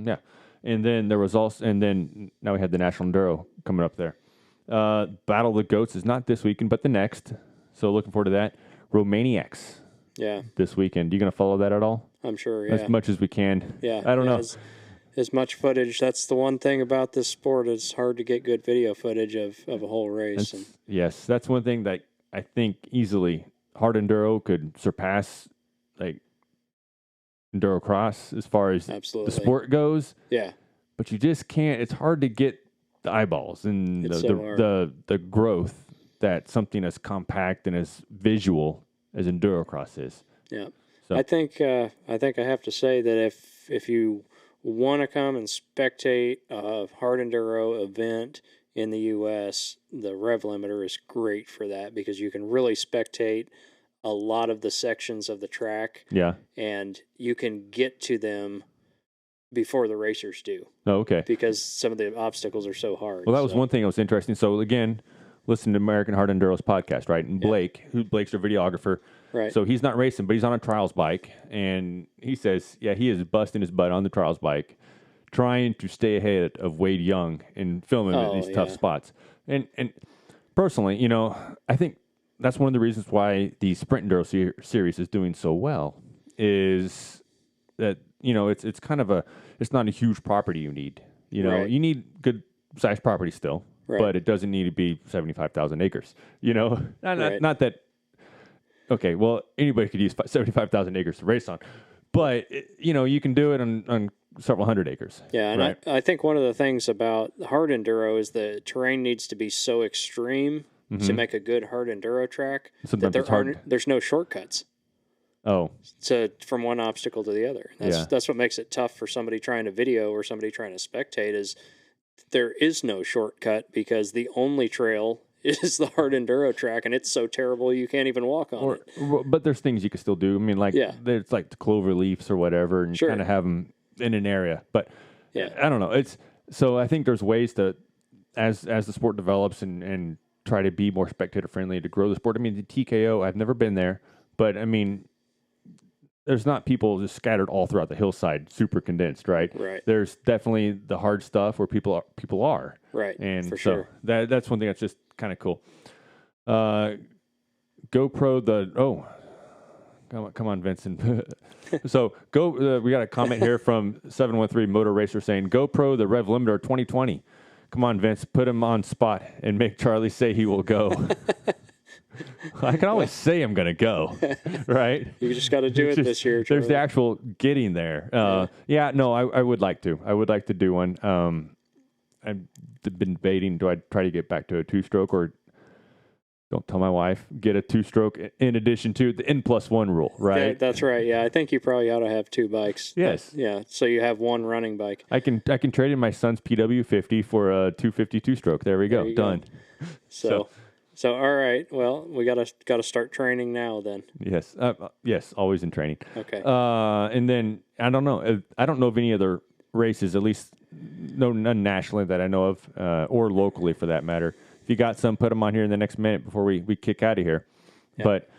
Yeah. And then there was also, and then now we had the National Enduro coming up there. Battle of the Goats is not this weekend, but the next. So looking forward to that. Romaniacs. Yeah. This weekend. You going to follow that at all? I'm sure, yeah. As much as we can. Yeah. I don't know. As much footage. That's the one thing about this sport. It's hard to get good video footage of a whole race. Yes, that's one thing that I think easily hard enduro could surpass like enduro cross as far as Absolutely. the sport goes. Yeah. But you just can't. It's hard to get the eyeballs and the growth that something as compact and as visual as enduro cross is. Yeah. So. I think I have to say that if you want to come and spectate a hard enduro event in the U.S., the rev limiter is great for that because you can really spectate a lot of the sections of the track. Yeah. And you can get to them before the racers do. Oh, okay. Because some of the obstacles are so hard. Well, that was one thing that was interesting. So, again, listen to American Hard Enduro's podcast, right? And Blake's our videographer. Right. So he's not racing, but he's on a trials bike. And he says, he is busting his butt on the trials bike, trying to stay ahead of Wade Young and filming these tough spots. And personally, I think that's one of the reasons why the Sprint Enduro series is doing so well is that, it's kind of it's not a huge property you need. Right. You need good sized property still, but it doesn't need to be 75,000 acres, not that. Okay, well, anybody could use 75,000 acres to race on, but you can do it on several hundred acres. Yeah, and I think one of the things about hard enduro is the terrain needs to be so extreme to make a good hard enduro track that there's no shortcuts. Oh, from one obstacle to the other. That's what makes it tough for somebody trying to video or somebody trying to spectate is there is no shortcut because the only trail is the hard enduro track, and it's so terrible you can't even walk on it. But there's things you can still do. I mean, it's like the clover leaves or whatever, and you kind of have them in an area. But I don't know. So I think there's ways to, as the sport develops and try to be more spectator friendly to grow the sport. I mean, the TKO, I've never been there, but I mean, there's not people just scattered all throughout the hillside, super condensed, right? Right. There's definitely the hard stuff where people are. Right. And for so sure. That's one thing that's just kind of cool. GoPro come on, Vincent. So we got a comment here from 713 Motor Racer saying GoPro the Rev Limiter 2020. Come on, Vince, put him on spot and make Charlie say he will go. I can always say I'm going to go, right? You just got to do it this year, Charlie. There's the actual getting there. I would like to. I would like to do one. I've been debating, do I try to get back to a two-stroke or don't tell my wife, get a two-stroke in addition to the N+1 rule, right? That's right. Yeah, I think you probably ought to have two bikes. Yes. So you have one running bike. I can trade in my son's PW50 for a 250 two-stroke. There we go. Done. So all right. Well, we gotta start training now then. Yes. Yes. Always in training. Okay. And then I don't know. I don't know of any other races, at least none nationally that I know of, or locally for that matter. If you got some, put them on here in the next minute before we kick out of here. Yeah. But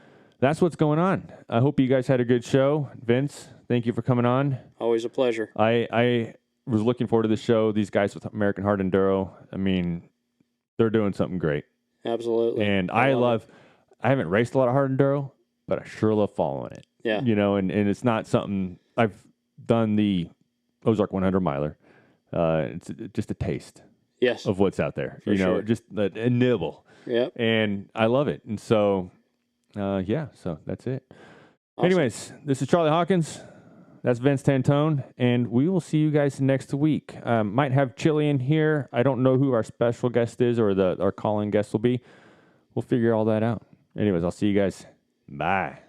that's what's going on. I hope you guys had a good show. Vince, thank you for coming on. Always a pleasure. I was looking forward to the show. These guys with American Hard Enduro, I mean, they're doing something great. Absolutely. And I haven't raced a lot of hard enduro, but I sure love following it. Yeah. And it's not something I've done the Ozark 100 miler. It's just a taste of what's out there. Sure. Just a nibble. Yep. And I love it. And so, so that's it. Awesome. Anyways, this is Charlie Hawkins. That's Vince Tantone, and we will see you guys next week. Might have Chili in here. I don't know who our special guest is or our call-in guest will be. We'll figure all that out. Anyways, I'll see you guys. Bye.